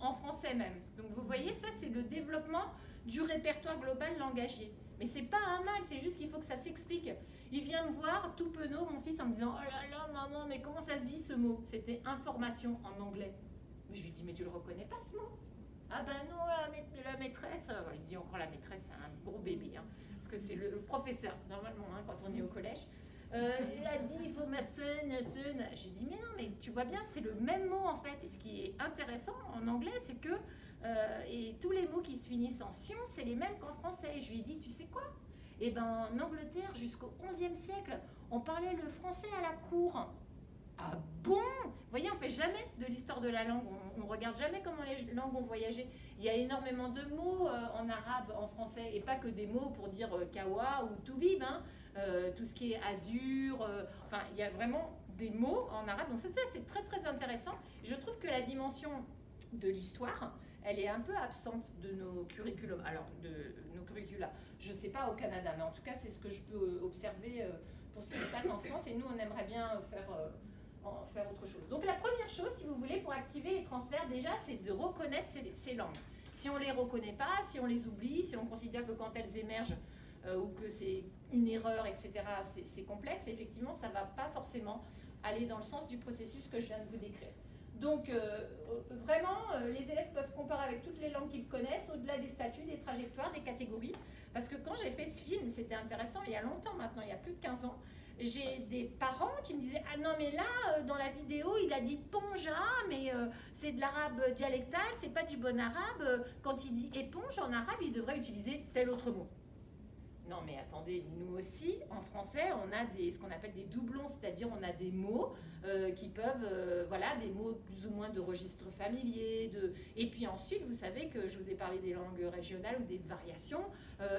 en français même. Donc vous voyez, ça c'est le développement du répertoire global langagier. Mais c'est pas un mal, c'est juste qu'il faut que ça s'explique. Il vient me voir, tout penaud, mon fils, en me disant « Oh là là, maman, mais comment ça se dit ce mot ?» C'était information en anglais. Mais je lui dis « Mais tu le reconnais pas ce mot ?» Ah ben non, la maîtresse, il dit encore la maîtresse, c'est un gros bébé, hein, parce que c'est le professeur, normalement, hein, quand on est au collège. Il a dit, il faut ma sonne. J'ai dit, mais non, mais tu vois bien, c'est le même mot en fait. Et ce qui est intéressant en anglais, c'est que et tous les mots qui se finissent en sion, c'est les mêmes qu'en français. Et je lui ai dit, tu sais quoi ? Eh ben, en Angleterre, jusqu'au XIe siècle, on parlait le français à la cour. Ah bon ? Vous voyez, on fait jamais de l'histoire de la langue, on regarde jamais comment les langues ont voyagé. Il y a énormément de mots en arabe, en français, et pas que des mots pour dire kawa ou toubib, hein. Tout ce qui est azur, enfin, il y a vraiment des mots en arabe. Donc ça, c'est très très intéressant. Je trouve que la dimension de l'histoire, elle est un peu absente de nos curriculums. Alors, de nos curricula, je ne sais pas au Canada, mais en tout cas, c'est ce que je peux observer pour ce qui se passe en France. Et nous, on aimerait bien faire autre chose. Donc la première chose, si vous voulez, pour activer les transferts, déjà, c'est de reconnaître ces langues. Si on ne les reconnaît pas, si on les oublie, si on considère que quand elles émergent, ou que c'est une erreur, etc., c'est complexe, effectivement, ça ne va pas forcément aller dans le sens du processus que je viens de vous décrire. Donc, vraiment, les élèves peuvent comparer avec toutes les langues qu'ils connaissent, au-delà des statuts, des trajectoires, des catégories. Parce que quand j'ai fait ce film, c'était intéressant, il y a longtemps maintenant, il y a plus de 15 ans, j'ai des parents qui me disaient « Ah non, mais là, dans la vidéo, il a dit ponja, mais c'est de l'arabe dialectal, c'est pas du bon arabe. Quand il dit éponge en arabe, il devrait utiliser tel autre mot. » Non mais attendez, nous aussi, en français, on a ce qu'on appelle des doublons, c'est-à-dire on a des mots qui peuvent, voilà, des mots plus ou moins de registre familier. Et puis ensuite, vous savez que je vous ai parlé des langues régionales ou des variations.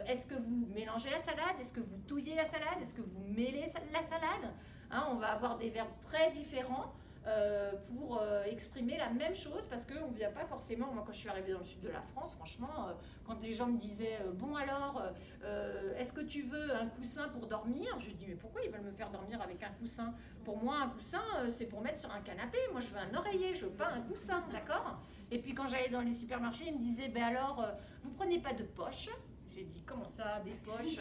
Est-ce que vous mélangez la salade ? Est-ce que vous touillez la salade ? Est-ce que vous mêlez la salade ? Hein, on va avoir des verbes très différents pour exprimer la même chose, parce qu'on ne vient pas forcément. Moi, quand je suis arrivée dans le sud de la France, franchement, quand les gens me disaient bon alors, est-ce que tu veux un coussin pour dormir ? Je dis mais pourquoi ils veulent me faire dormir avec un coussin ? Pour moi, un coussin, c'est pour mettre sur un canapé. Moi, je veux un oreiller, je veux pas un coussin, d'accord ? Et puis quand j'allais dans les supermarchés, ils me disaient ben alors, vous prenez pas de poche ? J'ai dit comment ça, des poches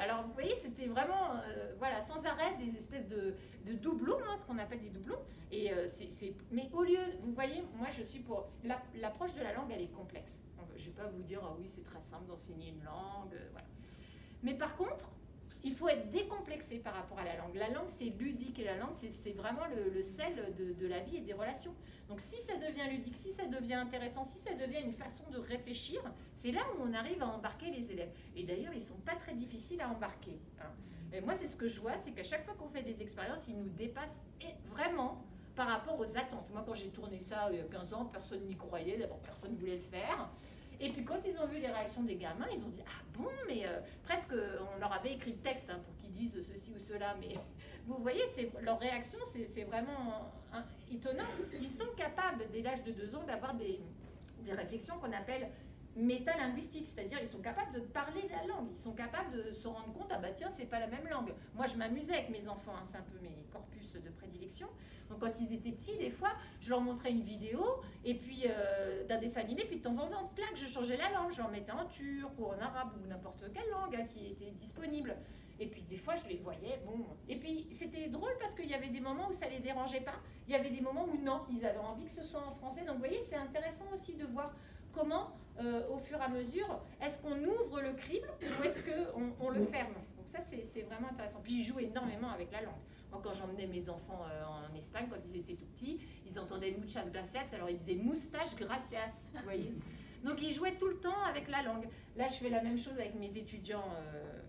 alors vous voyez, c'était vraiment voilà, sans arrêt des espèces de doublons, hein, ce qu'on appelle des doublons. Et mais au lieu, vous voyez, moi je suis pour l'approche de la langue, elle est complexe. Je ne vais pas vous dire ah oui c'est très simple d'enseigner une langue, voilà. Mais par contre, il faut être décomplexé par rapport à la langue. La langue c'est ludique et la langue c'est vraiment le sel de la vie et des relations. Donc si ça devient ludique, si ça devient intéressant, si ça devient une façon de réfléchir, c'est là où on arrive à embarquer les élèves. Et d'ailleurs, ils ne sont pas très difficiles à embarquer, hein. Et moi, c'est ce que je vois, c'est qu'à chaque fois qu'on fait des expériences, ils nous dépassent vraiment par rapport aux attentes. Moi, quand j'ai tourné ça il y a 15 ans, personne n'y croyait, d'abord personne ne voulait le faire. Et puis quand ils ont vu les réactions des gamins, ils ont dit « Ah bon, mais presque, on leur avait écrit le texte hein, pour qu'ils disent ceci ou cela. » Mais vous voyez, leur réaction, c'est vraiment étonnant. Ils sont capables, dès l'âge de 2 ans, d'avoir des réflexions qu'on appelle métalinguistiques, c'est-à-dire ils sont capables de parler la langue, ils sont capables de se rendre compte « Ah bah tiens, c'est pas la même langue. » Moi, je m'amusais avec mes enfants, hein, c'est un peu mes corpus de prédilection. Donc quand ils étaient petits, des fois, je leur montrais une vidéo et puis d'un dessin animé, puis de temps en temps, clac, je changeais la langue, je leur mettais en turc ou en arabe ou n'importe quelle langue hein, qui était disponible. Et puis des fois, je les voyais, bon. Et puis c'était drôle parce qu'il y avait des moments où ça les dérangeait pas, il y avait des moments où non, ils avaient envie que ce soit en français. Donc vous voyez, c'est intéressant aussi de voir comment, au fur et à mesure, est-ce qu'on ouvre le crible ou est-ce qu'on le ferme. Donc ça, c'est vraiment intéressant. Puis ils jouent énormément avec la langue. Moi, quand j'emmenais mes enfants en Espagne, quand ils étaient tout petits, ils entendaient muchas gracias, alors ils disaient moustache gracias, vous voyez. Donc ils jouaient tout le temps avec la langue. Là, je fais la même chose avec mes étudiants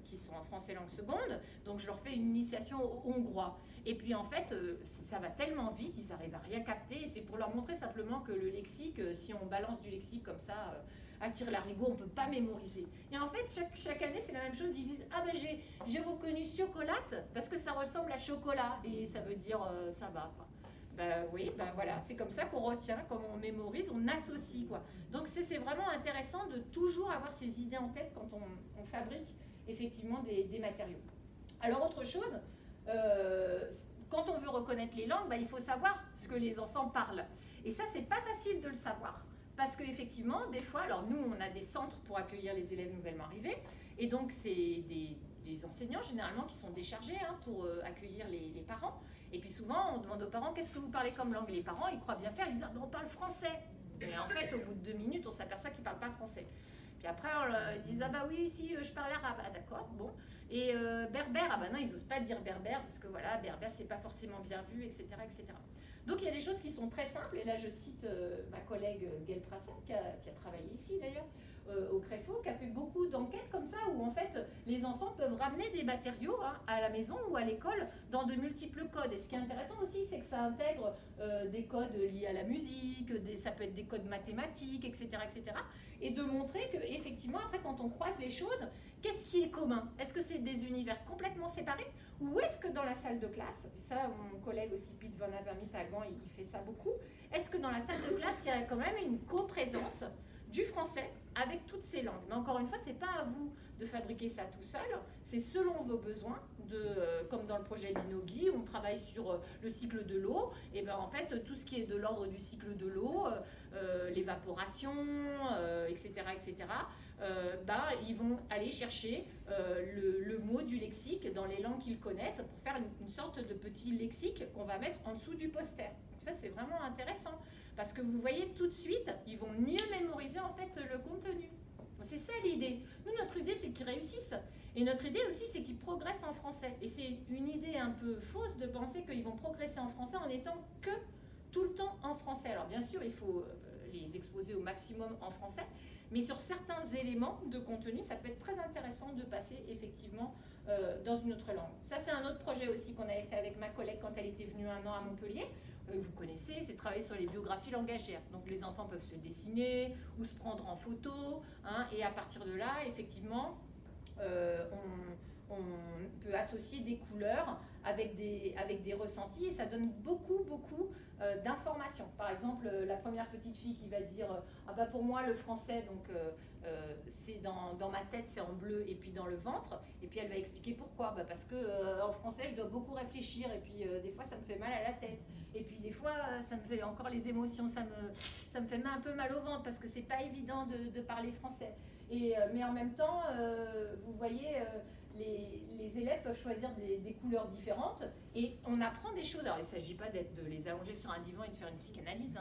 qui sont en français langue seconde, donc je leur fais une initiation au hongrois. Et puis en fait, ça va tellement vite, ils n'arrivent à rien capter, et c'est pour leur montrer simplement que le lexique, si on balance du lexique comme ça, à tire-larigot, on ne peut pas mémoriser. Et en fait, chaque année, c'est la même chose. Ils disent « Ah ben j'ai reconnu chocolate parce que ça ressemble à chocolat. » Et ça veut dire « ça va ». Ben oui, ben voilà, c'est comme ça qu'on retient, comme on mémorise, on associe, quoi. Donc c'est vraiment intéressant de toujours avoir ces idées en tête quand on fabrique effectivement des matériaux. Alors autre chose, quand on veut reconnaître les langues, il faut savoir ce que les enfants parlent. Et ça, c'est pas facile de le savoir. Parce qu'effectivement, des fois, alors nous, on a des centres pour accueillir les élèves nouvellement arrivés. Et donc, c'est des enseignants, généralement, qui sont déchargés pour accueillir les parents. Et puis souvent, on demande aux parents, qu'est-ce que vous parlez comme langue? Et les parents, ils croient bien faire, ils disent, on parle français. Mais en fait, au bout de 2 minutes, on s'aperçoit qu'ils ne parlent pas français. Puis après, ils disent, ah bah oui, si, je parle arabe. Ah d'accord, bon. Et berbère, ah bah non, ils n'osent pas dire berbère, parce que voilà, berbère, c'est pas forcément bien vu, etc., etc. Donc il y a des choses qui sont très simples, et là je cite ma collègue Gaëlle Prassat, qui a travaillé ici d'ailleurs, au Créfo, qui a fait beaucoup d'enquêtes comme ça, où en fait les enfants peuvent ramener des matériaux à la maison ou à l'école dans de multiples codes. Et ce qui est intéressant aussi, c'est que ça intègre des codes liés à la musique, ça peut être des codes mathématiques, etc., etc. Et de montrer qu'effectivement, après quand on croise les choses, qu'est-ce qui est commun? Est-ce que c'est des univers complètement séparés? Ou est-ce que dans la salle de classe, ça mon collègue aussi Piet van Avermaet à Gand, il fait ça beaucoup, est-ce que dans la salle de classe, il y a quand même une coprésence du français avec toutes ces langues? Mais encore une fois, c'est pas à vous de fabriquer ça tout seul, c'est selon vos besoins, comme dans le projet d'Inogui, on travaille sur le cycle de l'eau, et bien en fait, tout ce qui est de l'ordre du cycle de l'eau, l'évaporation, etc., etc., ils vont aller chercher le mot du lexique dans les langues qu'ils connaissent pour faire une sorte de petit lexique qu'on va mettre en dessous du poster. Donc ça, c'est vraiment intéressant parce que vous voyez tout de suite, ils vont mieux mémoriser en fait le contenu. C'est ça l'idée. Nous, notre idée, c'est qu'ils réussissent. Et notre idée aussi, c'est qu'ils progressent en français. Et c'est une idée un peu fausse de penser qu'ils vont progresser en français en étant que tout le temps en français. Alors bien sûr, il faut les exposer au maximum en français, mais sur certains éléments de contenu, ça peut être très intéressant de passer effectivement dans une autre langue. Ça, c'est un autre projet aussi qu'on avait fait avec ma collègue quand elle était venue 1 an à Montpellier. Vous connaissez, c'est travailler sur les biographies langagières. Donc les enfants peuvent se dessiner ou se prendre en photo, et à partir de là, effectivement, on peut associer des couleurs avec des ressentis et ça donne beaucoup d'informations. Par exemple, la première petite fille qui va dire ah bah pour moi le français donc c'est dans ma tête c'est en bleu et puis dans le ventre, et puis elle va expliquer pourquoi. Parce que en français je dois beaucoup réfléchir et puis des fois ça me fait mal à la tête, et puis des fois ça me fait encore les émotions, ça me fait un peu mal au ventre parce que c'est pas évident de parler français. Mais en même temps, vous voyez, les élèves peuvent choisir des couleurs différentes et on apprend des choses. Alors il ne s'agit pas de les allonger sur un divan et de faire une psychanalyse,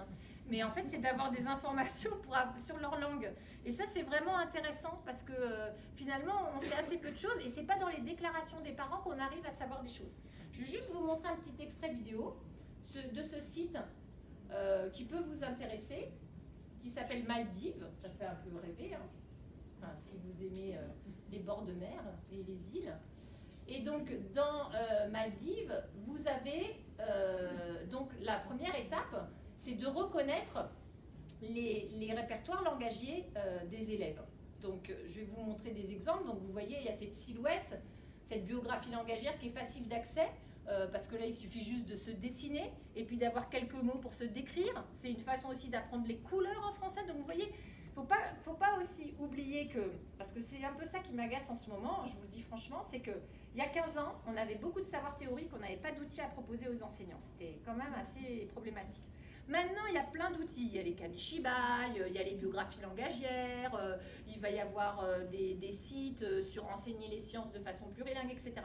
mais en fait c'est d'avoir des informations sur leur langue. Et ça c'est vraiment intéressant parce que finalement on sait assez peu de choses et c'est pas dans les déclarations des parents qu'on arrive à savoir des choses. Je vais juste vous montrer un petit extrait vidéo de ce site qui peut vous intéresser, qui s'appelle Maldives. Ça fait un peu rêver, Enfin, si vous aimez les bords de mer et les îles. Et donc, dans Maldives, vous avez donc la première étape, c'est de reconnaître les répertoires langagiers des élèves. Donc, je vais vous montrer des exemples. Donc, vous voyez, il y a cette silhouette, cette biographie langagière qui est facile d'accès, parce que là, il suffit juste de se dessiner et puis d'avoir quelques mots pour se décrire. C'est une façon aussi d'apprendre les couleurs en français. Donc, vous voyez, faut pas aussi oublier que, parce que c'est un peu ça qui m'agace en ce moment, je vous le dis franchement, c'est qu'il y a 15 ans, on avait beaucoup de savoirs théoriques, on n'avait pas d'outils à proposer aux enseignants. C'était quand même assez problématique. Maintenant, il y a plein d'outils. Il y a les Kamishibai, il y a les biographies langagières, il va y avoir des sites sur enseigner les sciences de façon plurilingue, etc.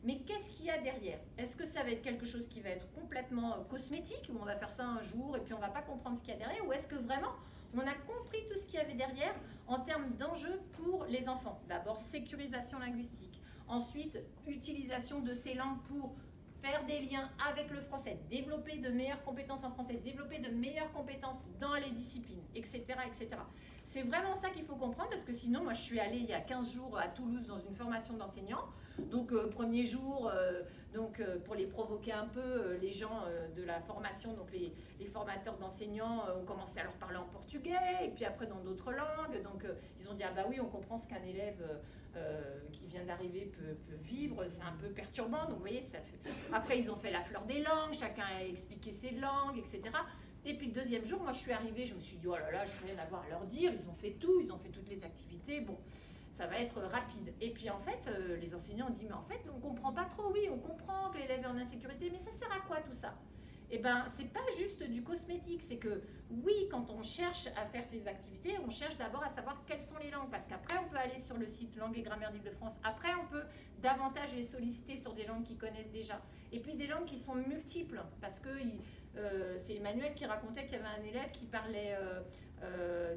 Mais qu'est-ce qu'il y a derrière? Est-ce que ça va être quelque chose qui va être complètement cosmétique, où on va faire ça un jour et puis on ne va pas comprendre ce qu'il y a derrière, ou est-ce que vraiment on a compris tout ce qu'il y avait derrière en termes d'enjeux pour les enfants? D'abord, sécurisation linguistique. Ensuite, utilisation de ces langues pour faire des liens avec le français, développer de meilleures compétences en français, développer de meilleures compétences dans les disciplines, etc., etc. C'est vraiment ça qu'il faut comprendre, parce que sinon, moi je suis allée il y a 15 jours à Toulouse dans une formation d'enseignants. Donc premier jour, pour les provoquer un peu, les gens de la formation, donc les formateurs d'enseignants ont commencé à leur parler en portugais, et puis après dans d'autres langues. Donc ils ont dit ah bah oui, on comprend ce qu'un élève qui vient d'arriver peut vivre, c'est un peu perturbant. Donc vous voyez, ça fait... Après ils ont fait la fleur des langues, chacun a expliqué ses langues, etc. Et puis le deuxième jour, moi je suis arrivée, je me suis dit oh là là, je n'ai rien à voir à leur dire, ils ont fait tout, ils ont fait toutes les activités, bon. ça va être rapide. Et puis en fait, les enseignants ont dit, mais en fait, on ne comprend pas trop. Oui, on comprend que l'élève est en insécurité, mais ça sert à quoi tout ça? Eh bien, c'est pas juste du cosmétique, c'est que oui, quand on cherche à faire ces activités, on cherche d'abord à savoir quelles sont les langues, parce qu'après on peut aller sur le site Langue et Grammaire d'Île-de-France, après on peut davantage les solliciter sur des langues qu'ils connaissent déjà, et puis des langues qui sont multiples, parce que c'est Emmanuel qui racontait qu'il y avait un élève qui parlait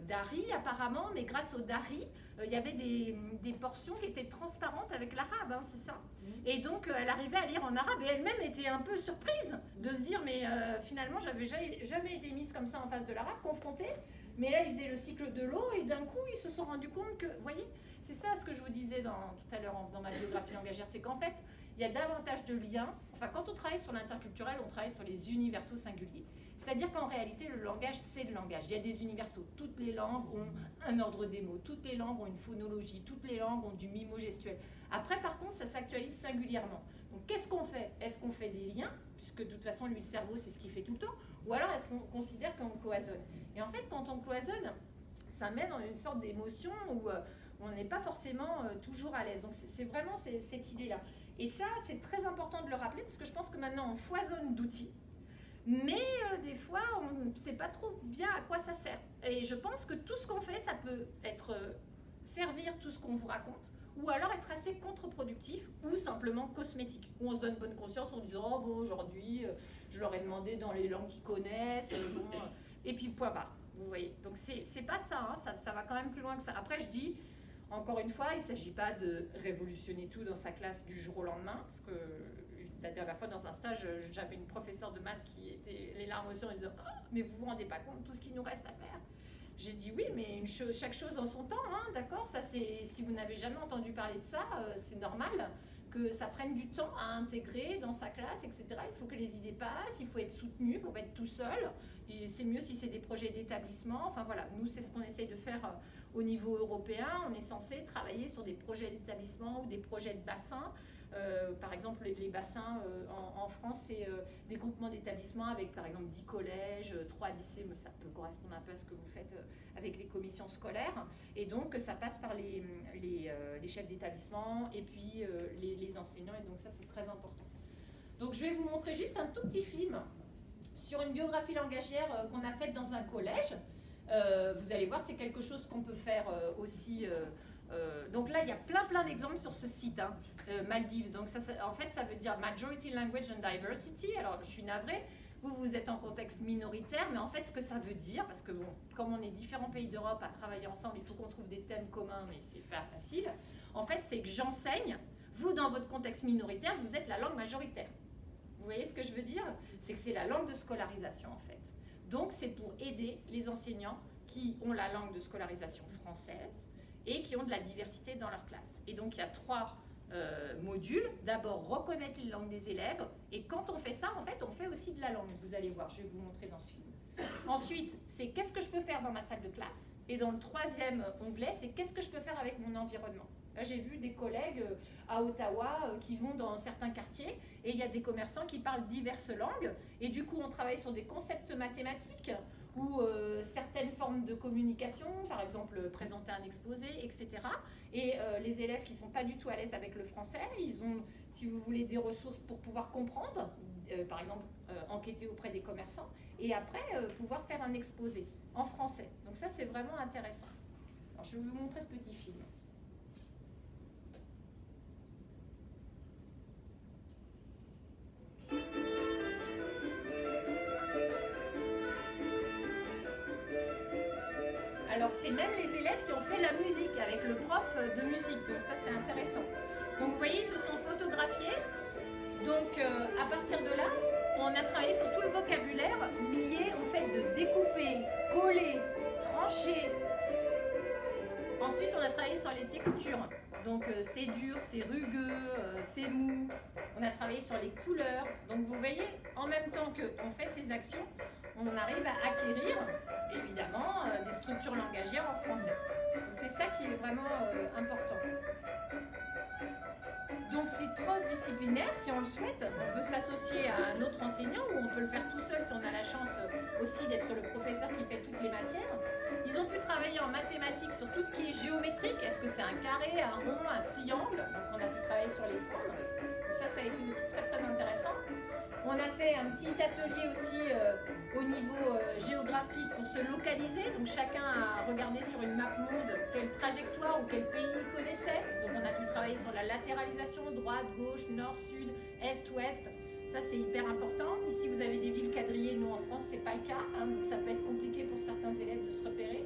Dari apparemment, mais grâce au Dari, il y avait des portions qui étaient transparentes avec l'arabe, hein, c'est ça. Et donc elle arrivait à lire en arabe et elle-même était un peu surprise de se dire mais finalement j'avais jamais été mise comme ça en face de l'arabe, confrontée. Mais là ils faisaient le cycle de l'eau et d'un coup ils se sont rendus compte que, vous voyez, c'est ça ce que je vous disais tout à l'heure en faisant ma biographie langagière, c'est qu'en fait il y a davantage de liens. Enfin, quand on travaille sur l'interculturel, on travaille sur les universaux singuliers. C'est-à-dire qu'en réalité, le langage, c'est le langage. Il y a des universaux. Toutes les langues ont un ordre des mots. Toutes les langues ont une phonologie. Toutes les langues ont du mimo-gestuel. Après, par contre, ça s'actualise singulièrement. Donc, qu'est-ce qu'on fait? Est-ce qu'on fait des liens? Puisque de toute façon, lui, le cerveau, c'est ce qu'il fait tout le temps. Ou alors, est-ce qu'on considère qu'on cloisonne? Et en fait, quand on cloisonne, ça mène dans une sorte d'émotion où on n'est pas forcément toujours à l'aise. Donc, c'est vraiment cette idée-là. Et ça, c'est très important de le rappeler parce que je pense que maintenant, on foisonne d'outils. Mais des fois, on ne sait pas trop bien à quoi ça sert. Et je pense que tout ce qu'on fait, ça peut être servir tout ce qu'on vous raconte, ou alors être assez contre-productif, ou simplement cosmétique, où on se donne bonne conscience en disant « Oh bon, aujourd'hui, je leur ai demandé dans les langues qu'ils connaissent, bon, et puis point barre ». Vous voyez, donc c'est pas ça, hein, ça va quand même plus loin que ça. Après, je dis, encore une fois, il ne s'agit pas de révolutionner tout dans sa classe du jour au lendemain, parce que la dernière fois, dans un stage, j'avais une professeure de maths qui était les larmes aux yeux en disant « Oh, mais vous vous rendez pas compte de tout ce qu'il nous reste à faire ?» J'ai dit oui, mais chaque chose en son temps, hein, d'accord, ça c'est, si vous n'avez jamais entendu parler de ça, c'est normal que ça prenne du temps à intégrer dans sa classe, etc. Il faut que les idées passent, il faut être soutenu, il ne faut pas être tout seul. Et c'est mieux si c'est des projets d'établissement. Enfin voilà, nous c'est ce qu'on essaye de faire au niveau européen. On est censé travailler sur des projets d'établissement ou des projets de bassins. Par exemple, les bassins en France, c'est des groupements d'établissements avec par exemple 10 collèges, 3 lycées, mais ça peut correspondre un peu à ce que vous faites avec les commissions scolaires. Et donc, ça passe par les chefs d'établissement et puis les enseignants. Et donc, ça, c'est très important. Donc, je vais vous montrer juste un tout petit film sur une biographie langagière qu'on a faite dans un collège. Vous allez voir, c'est quelque chose qu'on peut faire aussi... donc là, il y a plein d'exemples sur ce site, hein, Maldives. Donc ça, en fait, ça veut dire Majority Language and Diversity. Alors, je suis navrée, vous êtes en contexte minoritaire, mais en fait, ce que ça veut dire, parce que bon, comme on est différents pays d'Europe à travailler ensemble, il faut qu'on trouve des thèmes communs, mais c'est pas facile. En fait, c'est que j'enseigne, vous, dans votre contexte minoritaire, vous êtes la langue majoritaire. Vous voyez ce que je veux dire? C'est que c'est la langue de scolarisation, en fait. Donc, c'est pour aider les enseignants qui ont la langue de scolarisation française, et qui ont de la diversité dans leur classe. Et donc, il y a 3 modules. D'abord, reconnaître les langues des élèves. Et quand on fait ça, en fait, on fait aussi de la langue. Vous allez voir, je vais vous montrer dans ce film. Ensuite, c'est qu'est-ce que je peux faire dans ma salle de classe. Et dans le 3e onglet, c'est qu'est-ce que je peux faire avec mon environnement. Là, j'ai vu des collègues à Ottawa qui vont dans certains quartiers et il y a des commerçants qui parlent diverses langues. Et du coup, on travaille sur des concepts mathématiques ou certaines formes de communication, par exemple présenter un exposé, etc. Et les élèves qui ne sont pas du tout à l'aise avec le français, ils ont, si vous voulez, des ressources pour pouvoir comprendre, par exemple enquêter auprès des commerçants, et après pouvoir faire un exposé en français. Donc ça, c'est vraiment intéressant. Alors, je vais vous montrer ce petit film. Alors, c'est même les élèves qui ont fait la musique avec le prof de musique. Donc ça, c'est intéressant. Donc, vous voyez, ils se sont photographiés. Donc, à partir de là, on a travaillé sur tout le vocabulaire lié au fait de découper, coller, trancher. Ensuite, on a travaillé sur les textures. Donc, c'est dur, c'est rugueux, c'est mou. On a travaillé sur les couleurs. Donc, vous voyez, en même temps qu'on fait ces actions, on arrive à acquérir, évidemment, des structures langagières en français. C'est ça qui est vraiment important. Donc c'est transdisciplinaire, si on le souhaite. On peut s'associer à un autre enseignant ou on peut le faire tout seul si on a la chance aussi d'être le professeur qui fait toutes les matières. Ils ont pu pu travailler en mathématiques sur tout ce qui est géométrique. Est-ce que c'est un carré, un rond, un triangle? Donc on a pu travailler sur les formes. Donc ça a été aussi très très intéressant. On a fait un petit atelier aussi au niveau géographique pour se localiser. Donc chacun a regardé sur une map monde quelle trajectoire ou quel pays il connaissait. Donc on a pu travailler sur la latéralisation, droite, gauche, nord, sud, est, ouest. Ça c'est hyper important. Ici vous avez des villes quadrillées, nous en France c'est pas le cas, hein, donc ça peut être compliqué pour certains élèves de se repérer.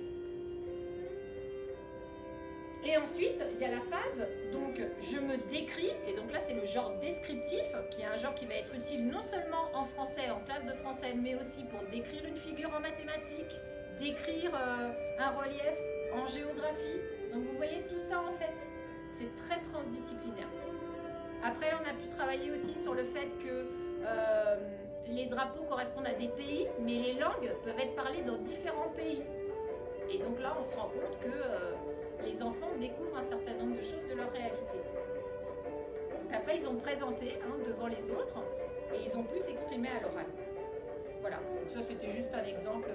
Et ensuite, il y a la phase, donc je me décris, et donc là c'est le genre descriptif, qui est un genre qui va être utile non seulement en français, en classe de français, mais aussi pour décrire une figure en mathématiques, décrire un relief en géographie. Donc vous voyez tout ça en fait, c'est très transdisciplinaire. Après on a pu travailler aussi sur le fait que les drapeaux correspondent à des pays, mais les langues peuvent être parlées dans différents pays. Et donc là on se rend compte que les enfants découvrent un certain nombre de choses de leur réalité. Donc après, ils ont présenté devant les autres et ils ont pu s'exprimer à l'oral. Voilà, donc ça c'était juste un exemple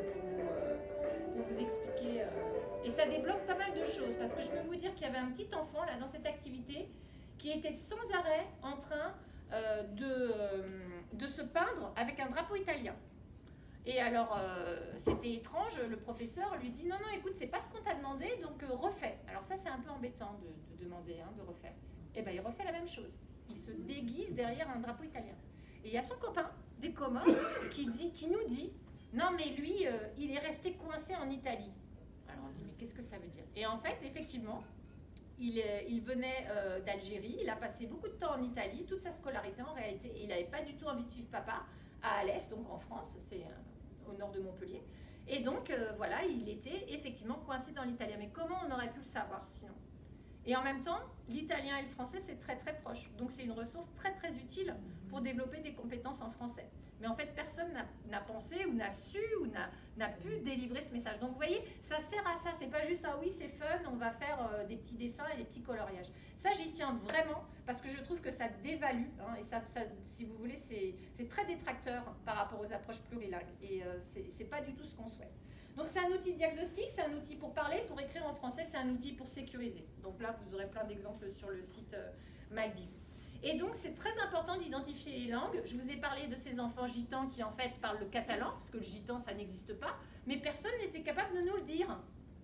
pour vous expliquer. Et ça débloque pas mal de choses parce que je peux vous dire qu'il y avait un petit enfant là dans cette activité qui était sans arrêt en train de se peindre avec un drapeau italien. Et alors, c'était étrange, le professeur lui dit « Non, non, écoute, c'est pas ce qu'on t'a demandé, donc refais. » Alors ça, c'est un peu embêtant de demander, de refaire. Et bien, il refait la même chose. Il se déguise derrière un drapeau italien. Et il y a son copain, des Comores, qui nous dit « Non, mais lui, il est resté coincé en Italie. » Alors, on dit « Mais qu'est-ce que ça veut dire ?» Et en fait, effectivement, il venait d'Algérie, il a passé beaucoup de temps en Italie, toute sa scolarité en réalité, il n'avait pas du tout envie de suivre papa à Alès, donc en France, c'est au nord de Montpellier. Et donc, voilà, il était effectivement coincé dans l'italien. Mais comment on aurait pu le savoir sinon? Et en même temps, l'italien et le français, c'est très très proche. Donc c'est une ressource très très utile pour développer des compétences en français. Mais en fait, personne n'a pensé ou n'a su ou n'a pu délivrer ce message. Donc vous voyez, ça sert à ça. C'est pas juste, ah oui, c'est fun, on va faire des petits dessins et des petits coloriages. Ça, j'y tiens vraiment parce que je trouve que ça dévalue. Et ça, si vous voulez, c'est très détracteur par rapport aux approches plurilingues. Et c'est pas du tout ce qu'on souhaite. Donc c'est un outil de diagnostic, c'est un outil pour parler, pour écrire en français, c'est un outil pour sécuriser. Donc là, vous aurez plein d'exemples sur le site Maldives. Et donc c'est très important d'identifier les langues. Je vous ai parlé de ces enfants gitans qui en fait parlent le catalan, parce que le gitan ça n'existe pas, mais personne n'était capable de nous le dire.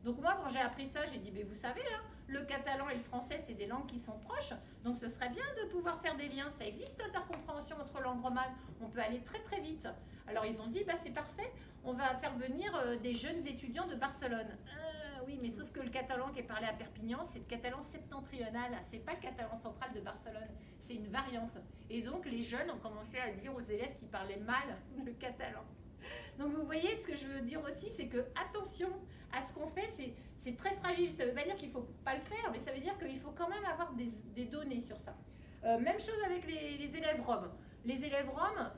Donc moi quand j'ai appris ça, j'ai dit, mais vous savez, hein, le catalan et le français c'est des langues qui sont proches, donc ce serait bien de pouvoir faire des liens, ça existe l'intercompréhension entre langues romanes, on peut aller très très vite. Alors ils ont dit, bah c'est parfait, on va faire venir des jeunes étudiants de Barcelone. Oui, mais sauf que le catalan qui est parlé à Perpignan, c'est le catalan septentrional, c'est pas le catalan central de Barcelone, c'est une variante. Et donc les jeunes ont commencé à dire aux élèves qui parlaient mal le catalan. Donc vous voyez, ce que je veux dire aussi, c'est que attention à ce qu'on fait, c'est très fragile. Ça ne veut pas dire qu'il ne faut pas le faire, mais ça veut dire qu'il faut quand même avoir des données sur ça. Même chose avec les élèves roms. Les élèves roms,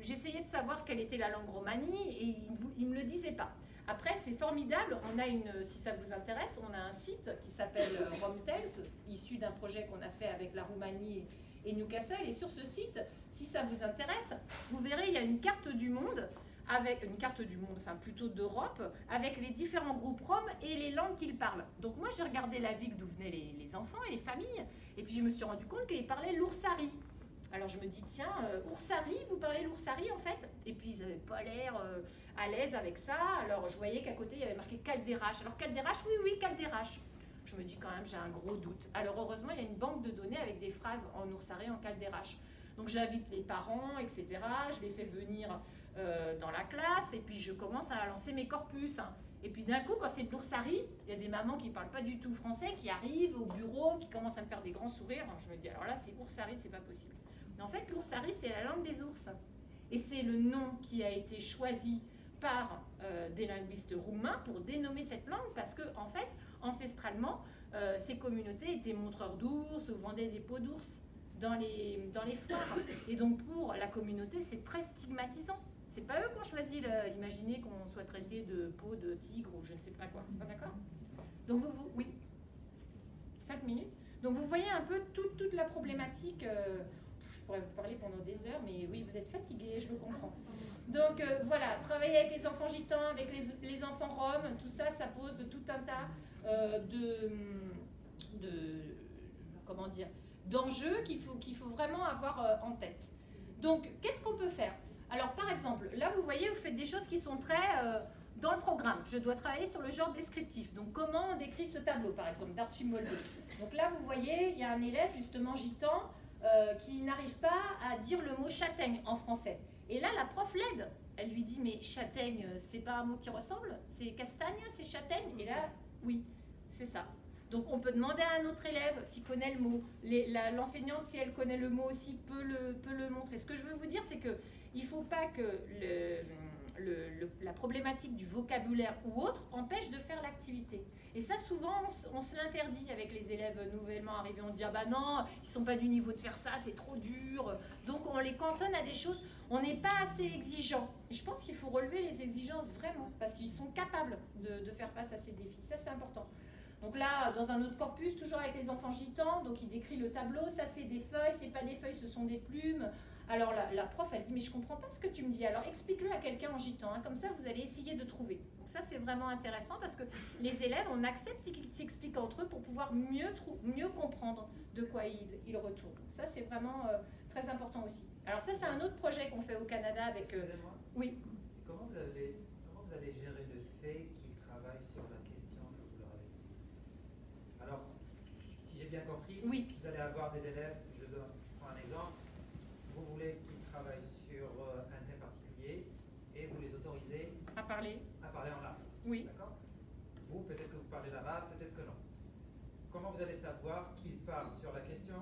j'essayais de savoir quelle était la langue romanie et ils ne me le disaient pas. Après, c'est formidable, on a si ça vous intéresse, on a un site qui s'appelle Romtels, issu d'un projet qu'on a fait avec la Roumanie et Newcastle. Et sur ce site, si ça vous intéresse, vous verrez, il y a une carte du monde, enfin plutôt d'Europe, avec les différents groupes roms et les langues qu'ils parlent. Donc moi, j'ai regardé la ville d'où venaient les enfants et les familles, et puis je me suis rendu compte qu'ils parlaient l'oursari. Alors je me dis, tiens, oursari, vous parlez l'oursari en fait? Et puis ils n'avaient pas l'air à l'aise avec ça. Alors je voyais qu'à côté il y avait marqué Calderache. Alors Calderache, oui, Calderache. Je me dis quand même, j'ai un gros doute. Alors heureusement, il y a une banque de données avec des phrases en oursari, en Calderache. Donc j'invite les parents, etc. Je les fais venir dans la classe et puis je commence à lancer mes corpus. Et puis d'un coup, quand c'est de l'oursari, il y a des mamans qui ne parlent pas du tout français, qui arrivent au bureau, qui commencent à me faire des grands sourires. Alors, je me dis, alors là, c'est oursari, c'est pas possible. Mais en fait, l'oursari, c'est la langue des ours. Et c'est le nom qui a été choisi par des linguistes roumains pour dénommer cette langue parce que, en fait, ancestralement, ces communautés étaient montreurs d'ours ou vendaient des peaux d'ours dans les foires. Et donc, pour la communauté, c'est très stigmatisant. C'est pas eux qui ont choisi l'imaginer qu'on soit traité de peau de tigre ou je ne sais pas quoi. D'accord? Donc, oui. 5 minutes. Donc, vous voyez un peu toute la problématique. pourrais vous parler pendant des heures, mais oui, vous êtes fatigués, je le comprends. Donc voilà, travailler avec les enfants gitans, avec les enfants roms, tout ça, ça pose tout un tas comment dire, d'enjeux qu'il faut vraiment avoir en tête. Donc, qu'est-ce qu'on peut faire? Alors, par exemple, là, vous voyez, vous faites des choses qui sont très dans le programme. Je dois travailler sur le genre descriptif. Donc, comment on décrit ce tableau, par exemple, d'Archimboldo. Donc là, vous voyez, il y a un élève, justement, gitan, qui n'arrive pas à dire le mot châtaigne en français. Et là, la prof l'aide. Elle lui dit, mais châtaigne, c'est pas un mot qui ressemble? C'est castagne, c'est châtaigne? Et là, oui, c'est ça. Donc on peut demander à un autre élève s'il connaît le mot. L'enseignante, si elle connaît le mot aussi, peut le montrer. Ce que je veux vous dire, c'est qu'il ne faut pas que la problématique du vocabulaire ou autre empêche de faire l'activité. Et ça, souvent, on se l'interdit avec les élèves nouvellement arrivés. On dit, ah bah non, ils ne sont pas du niveau de faire ça, c'est trop dur. Donc on les cantonne à des choses, on n'est pas assez exigeant. Et je pense qu'il faut relever les exigences vraiment, parce qu'ils sont capables de faire face à ces défis. Ça, c'est important. Donc là, dans un autre corpus, toujours avec les enfants gitans, donc il décrit le tableau, ça c'est des feuilles, c'est pas des feuilles, ce sont des plumes. Alors la prof, elle dit, mais je comprends pas ce que tu me dis, alors explique-le à quelqu'un en gitan, hein, comme ça vous allez essayer de trouver. Donc ça c'est vraiment intéressant parce que les élèves, on accepte qu'ils s'expliquent entre eux pour pouvoir mieux comprendre de quoi ils retournent. Donc ça c'est vraiment très important aussi. Alors ça c'est un autre projet qu'on fait au Canada avec... Excusez-moi. Oui. Comment vous avez géré le fait qu'ils travaillent sur la question que vous leur avez dit? Alors, si j'ai bien compris, Oui. vous allez avoir des élèves, je prends un exemple, vous voulez qu'ils travaillent sur un thème particulier et vous les autorisez À parler. en arabe. Oui. D'accord? Vous, peut-être que vous parlez l'arabe, peut-être que non. Comment vous allez savoir qu'ils parlent sur la question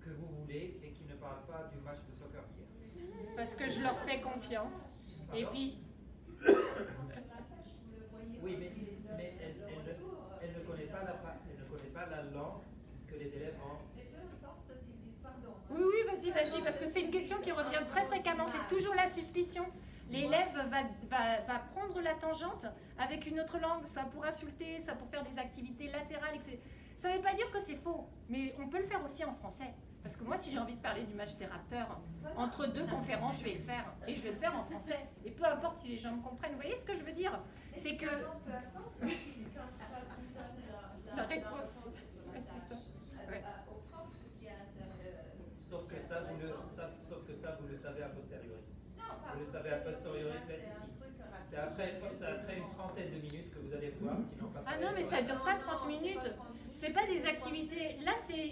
que vous voulez et qu'ils ne parlent pas du match de soccer hier? Parce que je leur fais confiance. Pardon? Et puis... Oui, mais elle ne connaît pas la langue que les élèves ont. Oui, vas-y, parce que c'est une question qui revient très fréquemment. C'est toujours la suspicion. L'élève va prendre la tangente avec une autre langue, soit pour insulter, soit pour faire des activités latérales, etc. Ça ne veut pas dire que c'est faux, mais on peut le faire aussi en français. Parce que moi, si j'ai envie de parler du match des Raptors, entre deux conférences, je vais le faire. Et je vais le faire en français. Et peu importe si les gens me comprennent. Vous voyez ce que je veux dire? C'est que... La réponse... Ouais, c'est ça. Ouais. Sauf que ça, vous le savez a posteriori. Vous le savez a posteriori, mais c'est après une trentaine de minutes que vous allez voir qu'ils n'ont pas Ah non, mais ça ne dure pas 30 minutes. C'est pas des activités. Là,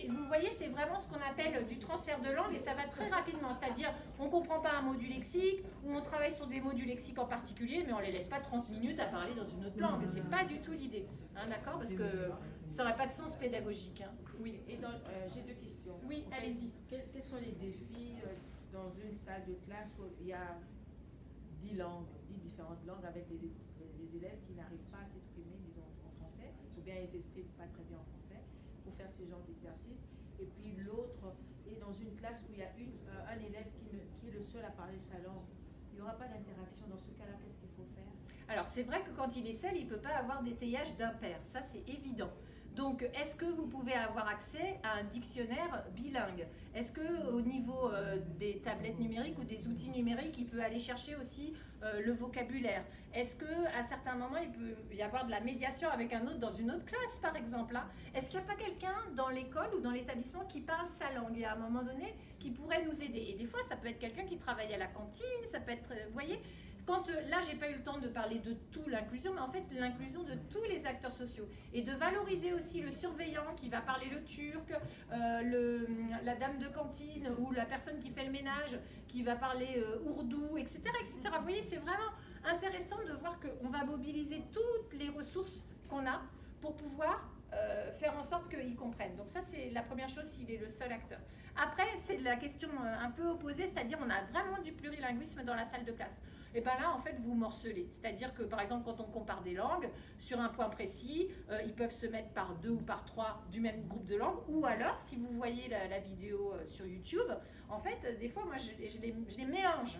vous voyez, c'est vraiment ce qu'on appelle du transfert de langue et ça va très rapidement. C'est-à-dire, on ne comprend pas un mot du lexique ou on travaille sur des mots du lexique en particulier, mais on ne les laisse pas 30 minutes à parler dans une autre langue. C'est pas du tout l'idée. Hein, d'accord? Parce que ça n'aurait pas de sens pédagogique. Hein. Oui. Et j'ai deux questions. Oui, allez-y. Quels sont les défis dans une salle de classe où il y a 10 différentes langues avec des élèves qui n'arrivent pas à s'exprimer, disons, en français, ou bien ils ne s'expriment pas très bien en français, pour faire ce genre d'exercice. Et puis l'autre est dans une classe où il y a un élève qui est le seul à parler sa langue. Il n'y aura pas d'interaction. Dans ce cas-là, qu'est-ce qu'il faut faire? Alors, c'est vrai que quand il est seul, il ne peut pas avoir d'étayage d'impair. Ça, c'est évident. Donc, est-ce que vous pouvez avoir accès à un dictionnaire bilingue? Est-ce qu'au niveau des tablettes numériques ou des outils numériques, il peut aller chercher aussi le vocabulaire? Est-ce qu'à certains moments, il peut y avoir de la médiation avec un autre dans une autre classe, par exemple? Hein? Est-ce qu'il n'y a pas quelqu'un dans l'école ou dans l'établissement qui parle sa langue et à un moment donné, qui pourrait nous aider? Et des fois, ça peut être quelqu'un qui travaille à la cantine, ça peut être, vous voyez, là, j'ai pas eu le temps de parler de tout l'inclusion, mais en fait, l'inclusion de tous les acteurs sociaux. Et de valoriser aussi le surveillant qui va parler le turc, la dame de cantine ou la personne qui fait le ménage qui va parler ourdou, etc., etc. Vous voyez, c'est vraiment intéressant de voir qu'on va mobiliser toutes les ressources qu'on a pour pouvoir faire en sorte qu'ils comprennent. Donc ça, c'est la première chose s'il est le seul acteur. Après, c'est la question un peu opposée, c'est-à-dire on a vraiment du plurilinguisme dans la salle de classe. Et bien là, en fait, vous morcelez. C'est-à-dire que, par exemple, quand on compare des langues, sur un point précis, ils peuvent se mettre par 2 ou par 3 du même groupe de langues. Ou alors, si vous voyez la vidéo sur YouTube, en fait, des fois, moi, je les mélange.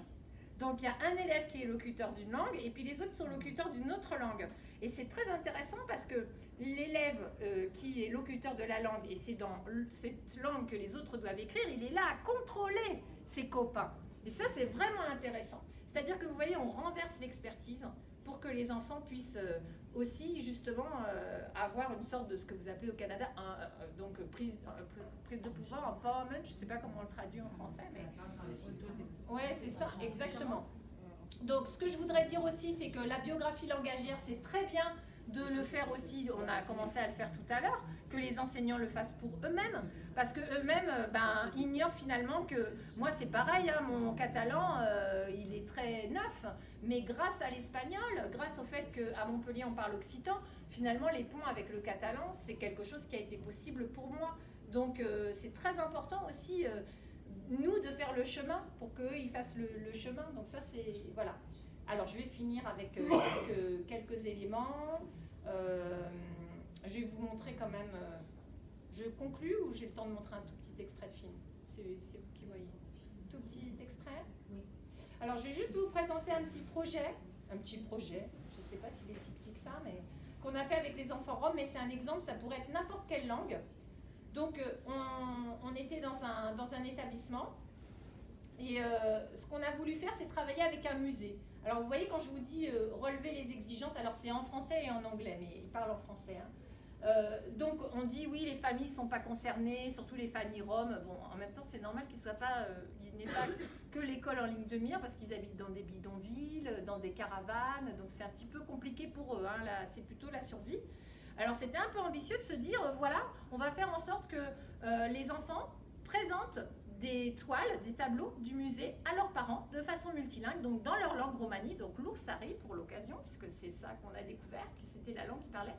Donc il y a un élève qui est locuteur d'une langue et puis les autres sont locuteurs d'une autre langue. Et c'est très intéressant parce que l'élève qui est locuteur de la langue, et c'est dans cette langue que les autres doivent écrire, il est là à contrôler ses copains. Et ça, c'est vraiment intéressant. C'est-à-dire que vous voyez, on renverse l'expertise pour que les enfants puissent aussi justement avoir une sorte de ce que vous appelez au Canada, donc prise de pouvoir, empowerment, je ne sais pas comment on le traduit en français, mais... Ouais, c'est ça, exactement. Donc ce que je voudrais dire aussi, c'est que la biographie langagière, c'est très bien de le faire aussi, on a commencé à le faire tout à l'heure, que les enseignants le fassent pour eux-mêmes, parce que eux-mêmes ignorent finalement que, moi c'est pareil, hein, mon catalan, il est très neuf, mais grâce à l'espagnol, grâce au fait qu'à Montpellier on parle occitan, finalement les ponts avec le catalan, c'est quelque chose qui a été possible pour moi. Donc c'est très important aussi, nous, de faire le chemin pour qu'eux, ils fassent le chemin. Donc ça, c'est... Voilà. Alors, je vais finir avec quelques éléments. Je vais vous montrer quand même... je conclue ou j'ai le temps de montrer un tout petit extrait de film? C'est vous qui voyez. Tout petit extrait? Oui. Alors, je vais juste vous présenter un petit projet. Je ne sais pas s'il est si petit que ça, mais qu'on a fait avec les enfants roms. Mais c'est un exemple, ça pourrait être n'importe quelle langue. Donc, on était dans un établissement et ce qu'on a voulu faire, c'est travailler avec un musée. Alors, vous voyez, quand je vous dis relever les exigences, alors c'est en français et en anglais, mais ils parlent en français. Hein. Donc, on dit oui, les familles ne sont pas concernées, surtout les familles roms. Bon, en même temps, c'est normal qu'ils soient pas, il n'est pas que l'école en ligne de mire parce qu'ils habitent dans des bidonvilles, dans des caravanes, donc c'est un petit peu compliqué pour eux. Hein, c'est plutôt la survie. Alors c'était un peu ambitieux de se dire, voilà, on va faire en sorte que les enfants présentent des toiles, des tableaux du musée à leurs parents de façon multilingue, donc dans leur langue romani, donc l'oursari pour l'occasion, puisque c'est ça qu'on a découvert, que c'était la langue qu'ils parlaient.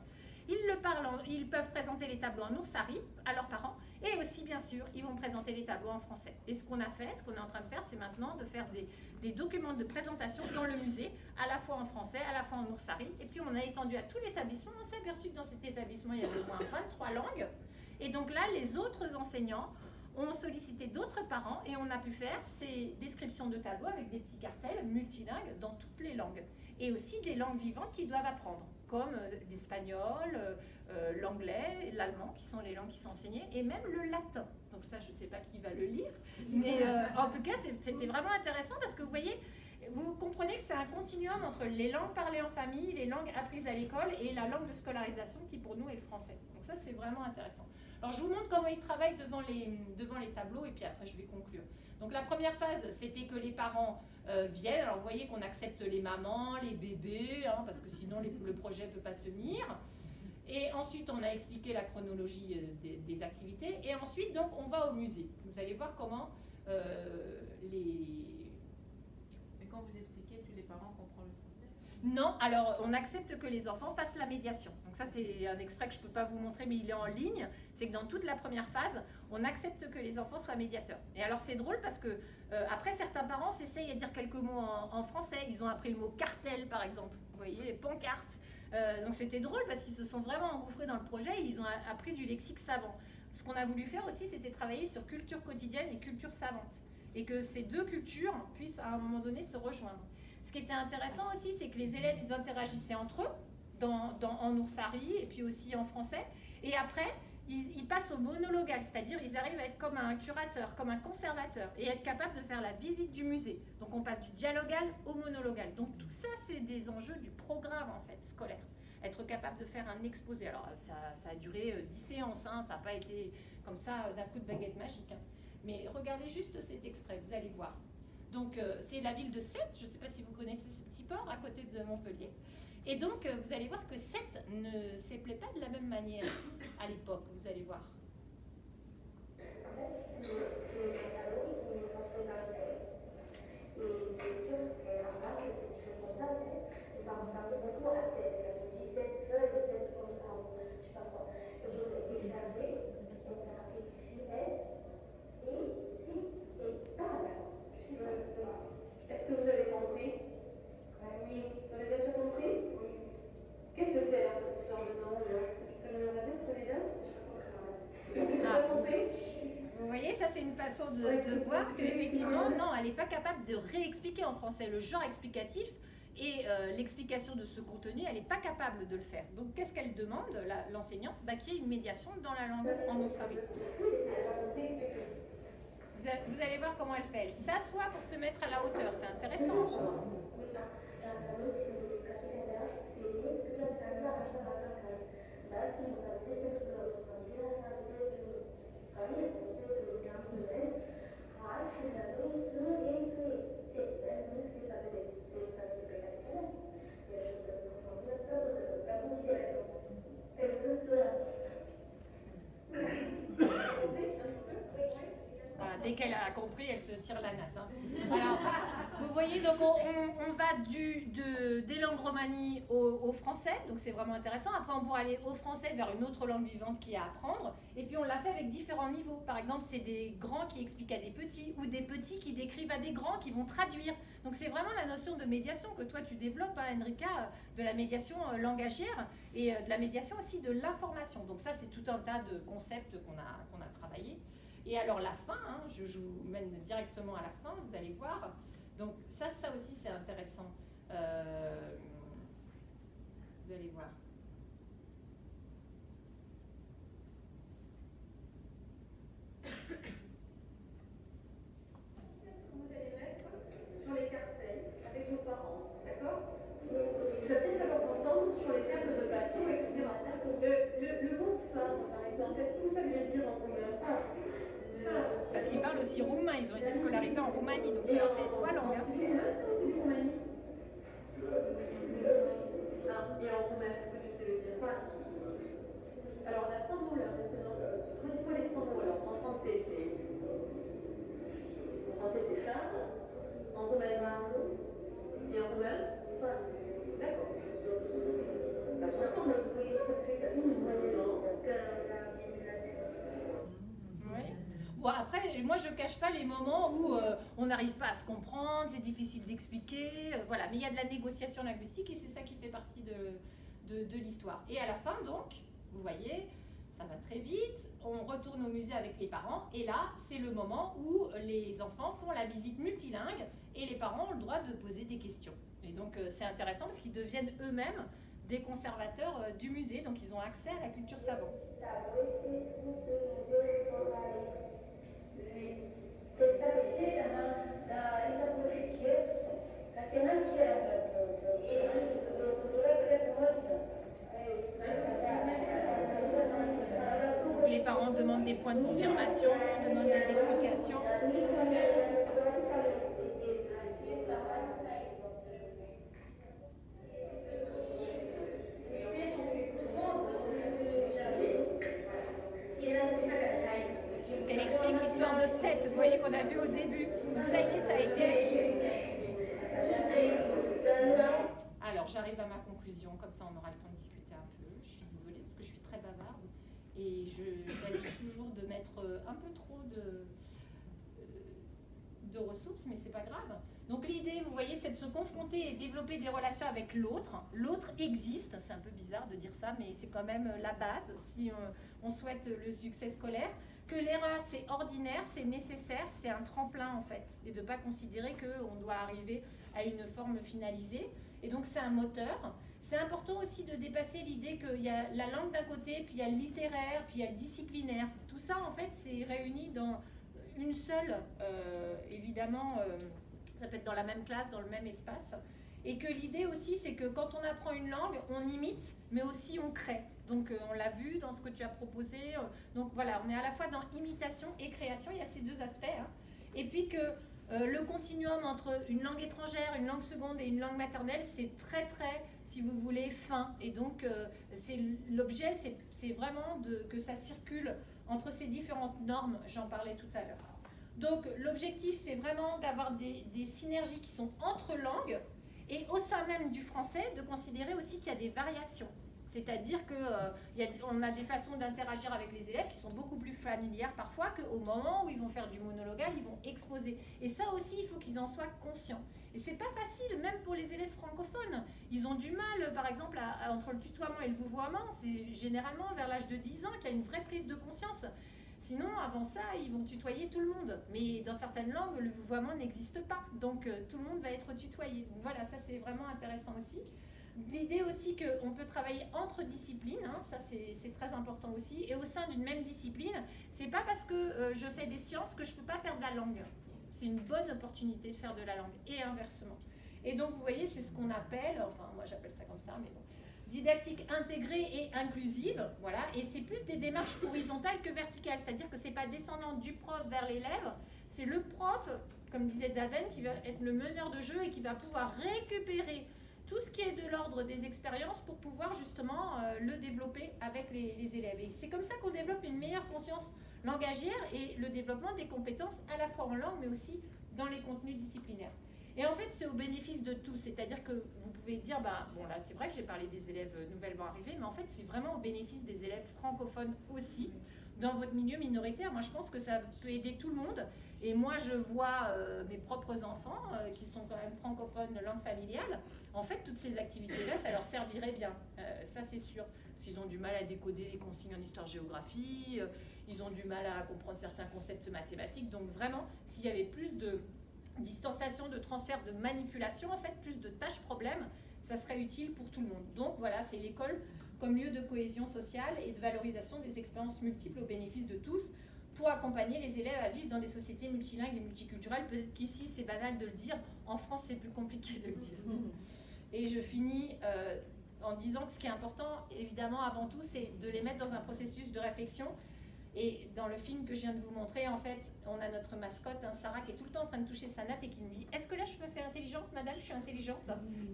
Ils peuvent présenter les tableaux en oursari à leurs parents et aussi, bien sûr, ils vont présenter les tableaux en français. Et ce qu'on a fait, ce qu'on est en train de faire, c'est maintenant de faire des documents de présentation dans le musée, à la fois en français, à la fois en oursari. Et puis, on a étendu à tout l'établissement. On s'est aperçu que dans cet établissement, il y avait au moins 23 langues. Et donc là, les autres enseignants ont sollicité d'autres parents et on a pu faire ces descriptions de tableaux avec des petits cartels multilingues dans toutes les langues. Et aussi des langues vivantes qu'ils doivent apprendre, comme l'espagnol, l'anglais, l'allemand, qui sont les langues qui sont enseignées, et même le latin. Donc ça, je ne sais pas qui va le lire, mais en tout cas, c'était vraiment intéressant parce que vous voyez, vous comprenez que c'est un continuum entre les langues parlées en famille, les langues apprises à l'école et la langue de scolarisation qui pour nous est le français. Donc ça, c'est vraiment intéressant. Alors je vous montre comment ils travaillent devant les tableaux et puis après je vais conclure. Donc la première phase, c'était que les parents viennent. Alors vous voyez qu'on accepte les mamans, les bébés, hein, parce que sinon le projet ne peut pas tenir. Et ensuite, on a expliqué la chronologie des activités. Et ensuite, donc, on va au musée. Vous allez voir comment Mais quand vous expliquez, tous les parents comprennent le français? Non, alors on accepte que les enfants fassent la médiation. Donc ça, c'est un extrait que je ne peux pas vous montrer, mais il est en ligne. C'est que dans toute la première phase, on accepte que les enfants soient médiateurs. Et alors, c'est drôle parce que après, certains parents s'essayent à dire quelques mots en français. Ils ont appris le mot cartel, par exemple. Vous voyez, pancarte. Donc c'était drôle parce qu'ils se sont vraiment engouffrés dans le projet et ils ont appris du lexique savant. Ce qu'on a voulu faire aussi, c'était travailler sur culture quotidienne et culture savante. Et que ces deux cultures puissent à un moment donné se rejoindre. Ce qui était intéressant aussi, c'est que les élèves, ils interagissaient entre eux, en oursari et puis aussi en français. Et après, ils passent au monologal, c'est-à-dire ils arrivent à être comme un curateur, comme un conservateur et être capables de faire la visite du musée. Donc on passe du dialogal au monologal. Donc tout ça, c'est des enjeux du programme en fait scolaire. Être capable de faire un exposé. Alors ça a duré 10 séances, hein, ça n'a pas été comme ça d'un coup de baguette magique. Hein. Mais regardez juste cet extrait, vous allez voir. Donc c'est la ville de Sète, je ne sais pas si vous connaissez ce petit port à côté de Montpellier. Et donc, vous allez voir que Sète ne s'appelait pas de la même manière à l'époque, vous allez voir. Est-ce que vous avez compris? Oui. Vous avez déjà compris? Oui. Qu'est-ce que c'est alors cette histoire de nom? Tu peux nous le redire celui-là? Vous voyez, ça c'est une façon de voir qu'effectivement, non, elle n'est pas capable de réexpliquer. en français, le genre explicatif, et l'explication de ce contenu, elle n'est pas capable de le faire. Donc qu'est-ce qu'elle demande, l'enseignante? Qu'il y ait une médiation dans la langue en Nosawi. Vous allez voir comment elle fait. Elle s'assoit pour se mettre à la hauteur, c'est intéressant. Dès qu'elle a compris, elle se tire la natte. Alors, vous voyez, donc on va des langues romanies au français, donc c'est vraiment intéressant. Après, on pourra aller au français vers une autre langue vivante qui est à apprendre. Et puis, on l'a fait avec différents niveaux. Par exemple, c'est des grands qui expliquent à des petits, ou des petits qui décrivent à des grands, qui vont traduire. Donc, c'est vraiment la notion de médiation que toi, tu développes, Enrica, de la médiation langagière et de la médiation aussi de l'information. Donc, ça, c'est tout un tas de concepts qu'on a travaillé. Et alors la fin, je vous mène directement à la fin, vous allez voir. Donc ça aussi c'est intéressant. Vous allez voir. Vous allez mettre sur les cartels avec vos parents, d'accord? Il va peut-être falloir s'entendre sur les termes de bateau, etc. Le mot femme, par exemple, est-ce que vous savez le dire en combien? Parce qu'ils parlent aussi roumain, ils ont été scolarisés en Roumanie, donc ça leur fait 3 langues. Et en roumain, est-ce que tu sais le dire? Alors on a 3 mots là maintenant. Il faut les 3 mots. Alors en français c'est femme, en roumain marlo, et en roumain femme. D'accord. Ça se ressemble, ça se fait moyennement, parce que Oui. Bon, après, moi je cache pas les moments où on n'arrive pas à se comprendre, c'est difficile d'expliquer, voilà. Mais il y a de la négociation linguistique et c'est ça qui fait partie de l'histoire. Et à la fin, donc, vous voyez, ça va très vite, on retourne au musée avec les parents et là, c'est le moment où les enfants font la visite multilingue et les parents ont le droit de poser des questions. Et donc, c'est intéressant parce qu'ils deviennent eux-mêmes des conservateurs du musée, donc ils ont accès à la culture savante. Les parents demandent des points de confirmation, demandent des explications. Elle explique l'histoire de Seth, vous voyez qu'on a vu au début. Donc ça y est, ça a été acquis. Alors j'arrive à ma conclusion, comme ça on aura le temps de discuter un peu. Je suis désolée parce que je suis très bavarde et je choisis toujours de mettre un peu trop de ressources, mais c'est pas grave. Donc l'idée, vous voyez, c'est de se confronter et développer des relations avec l'autre. L'autre existe, c'est un peu bizarre de dire ça, mais c'est quand même la base si on souhaite le succès scolaire. Que l'erreur, c'est ordinaire, c'est nécessaire, c'est un tremplin en fait, et de ne pas considérer qu'on doit arriver à une forme finalisée. Et donc c'est un moteur. C'est important aussi de dépasser l'idée qu'il y a la langue d'un côté, puis il y a le littéraire, puis il y a le disciplinaire. Tout ça en fait, c'est réuni dans une seule, évidemment, ça peut être dans la même classe, dans le même espace. Et que l'idée aussi, c'est que quand on apprend une langue, on imite, mais aussi on crée. Donc on l'a vu dans ce que tu as proposé. Donc voilà, on est à la fois dans imitation et création, il y a ces deux aspects. Et puis que le continuum entre une langue étrangère, une langue seconde et une langue maternelle, c'est très très, si vous voulez, fin. Et donc l'objet, c'est vraiment que ça circule entre ces différentes normes, j'en parlais tout à l'heure. Donc l'objectif, c'est vraiment d'avoir des synergies qui sont entre langues et au sein même du français, de considérer aussi qu'il y a des variations. C'est-à-dire qu'on a des façons d'interagir avec les élèves qui sont beaucoup plus familières parfois qu'au moment où ils vont faire du monologal, ils vont exposer. Et ça aussi, il faut qu'ils en soient conscients. Et c'est pas facile, même pour les élèves francophones. Ils ont du mal, par exemple, entre le tutoiement et le vouvoiement. C'est généralement vers l'âge de 10 ans qu'il y a une vraie prise de conscience. Sinon, avant ça, ils vont tutoyer tout le monde. Mais dans certaines langues, le vouvoiement n'existe pas. Donc, tout le monde va être tutoyé. Donc voilà, ça c'est vraiment intéressant aussi. L'idée aussi qu'on peut travailler entre disciplines, hein, ça c'est très important aussi. Et au sein d'une même discipline, c'est pas parce que je fais des sciences que je peux pas faire de la langue. C'est une bonne opportunité de faire de la langue et inversement. Et donc, vous voyez, c'est ce qu'on appelle, enfin moi j'appelle ça comme ça, mais bon, didactique intégrée et inclusive, voilà, et c'est plus des démarches horizontales que verticales, c'est-à-dire que c'est pas descendant du prof vers l'élève, c'est le prof, comme disait Daven, qui va être le meneur de jeu et qui va pouvoir récupérer tout ce qui est de l'ordre des expériences pour pouvoir justement le développer avec les élèves. Et c'est comme ça qu'on développe une meilleure conscience langagière et le développement des compétences à la fois en langue mais aussi dans les contenus disciplinaires. Et en fait, c'est au bénéfice de tous, c'est-à-dire que vous pouvez dire, bah, bon là c'est vrai que j'ai parlé des élèves nouvellement arrivés, mais en fait c'est vraiment au bénéfice des élèves francophones aussi, dans votre milieu minoritaire. Moi je pense que ça peut aider tout le monde, et moi je vois mes propres enfants qui sont quand même francophones de langue familiale, en fait toutes ces activités-là, ça leur servirait bien, ça c'est sûr. S'ils ont du mal à décoder les consignes en histoire-géographie, ils ont du mal à comprendre certains concepts mathématiques, donc vraiment s'il y avait plus de distanciation, de transfert, de manipulation, en fait, plus de tâches problèmes, ça serait utile pour tout le monde. Donc voilà, c'est l'école comme lieu de cohésion sociale et de valorisation des expériences multiples au bénéfice de tous pour accompagner les élèves à vivre dans des sociétés multilingues et multiculturelles. Peut-être qu'ici, c'est banal de le dire, en France, c'est plus compliqué de le dire. Et je finis en disant que ce qui est important, évidemment, avant tout, c'est de les mettre dans un processus de réflexion. Et dans le film que je viens de vous montrer, en fait, on a notre mascotte, hein, Sarah, qui est tout le temps en train de toucher sa natte et qui me dit « Est-ce que là, je me fais intelligente, madame? Je suis intelligente ?»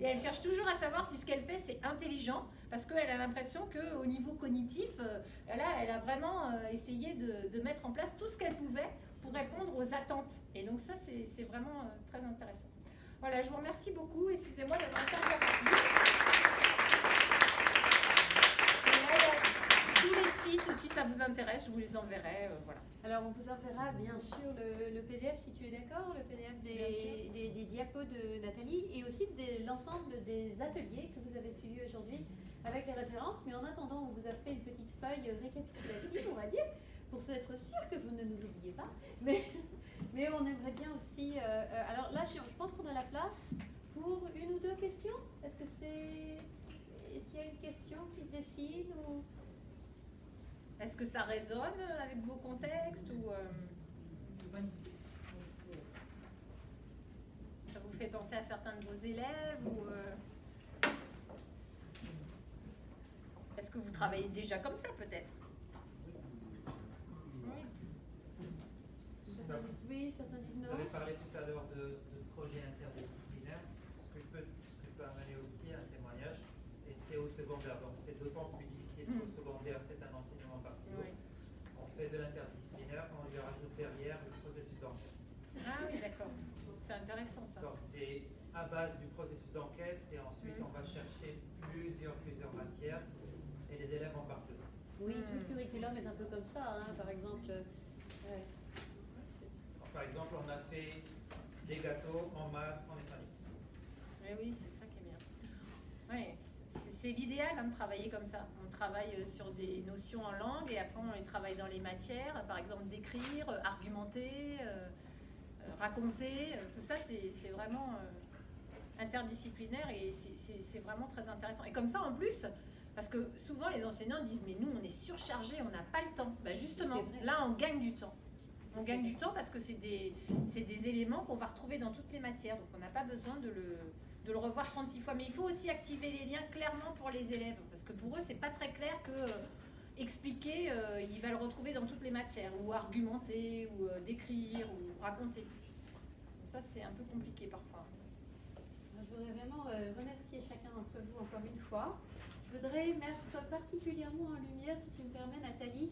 Et elle cherche toujours à savoir si ce qu'elle fait, c'est intelligent, parce qu'elle a l'impression qu'au niveau cognitif, elle a vraiment essayé de mettre en place tout ce qu'elle pouvait pour répondre aux attentes. Et donc ça, c'est vraiment très intéressant. Voilà, je vous remercie beaucoup. Excusez-moi d'avoir interrompu. Tous les sites, si ça vous intéresse, je vous les enverrai. Voilà. Alors, on vous enverra bien sûr le PDF, si tu es d'accord, le PDF des diapos de Nathalie et aussi de l'ensemble des ateliers que vous avez suivis aujourd'hui avec les références. Mais en attendant, on vous a fait une petite feuille récapitulative, on va dire, pour être sûr que vous ne nous oubliez pas. Mais on aimerait bien aussi... alors là, je pense qu'on a la place pour une ou deux questions. Est-ce qu'il y a une question qui se dessine ou... Est-ce que ça résonne avec vos contextes ou ça vous fait penser à certains de vos élèves ou est-ce que vous travaillez déjà comme ça peut-être? Oui, certains disent non. Vous avez parlé tout à l'heure de projets interdisciplinaires. Ce que je peux amener aussi un témoignage, et c'est au secondaire. Donc c'est d'autant plus difficile qu'au secondaire, c'est un enseignement par silo. Oui. On fait de l'interdisciplinaire, on lui rajoute derrière le processus d'enquête. Ah oui, d'accord. C'est intéressant ça. Donc c'est à base du processus d'enquête, et ensuite on va chercher plusieurs matières, et les élèves embarquent dedans. Oui, tout le curriculum est un peu comme ça, hein, par exemple. Ouais. Par exemple, on a fait des gâteaux en maths, en espagnol. Oui, c'est ça qui est bien. Oui, c'est l'idéal de travailler comme ça. On travaille sur des notions en langue et après on travaille dans les matières, par exemple d'écrire, argumenter, raconter. Tout ça, c'est vraiment interdisciplinaire et c'est vraiment très intéressant. Et comme ça, en plus, parce que souvent les enseignants disent « mais nous, on est surchargés, on n'a pas le temps ». Ben justement, là, on gagne du temps. On gagne du temps parce que c'est des éléments qu'on va retrouver dans toutes les matières. Donc on n'a pas besoin de le revoir 36 fois. Mais il faut aussi activer les liens clairement pour les élèves. Parce que pour eux, c'est pas très clair que expliquer, il va le retrouver dans toutes les matières. Ou argumenter, ou décrire, ou raconter. Ça, c'est un peu compliqué parfois. Je voudrais vraiment remercier chacun d'entre vous encore une fois. Je voudrais mettre particulièrement en lumière, si tu me permets Nathalie,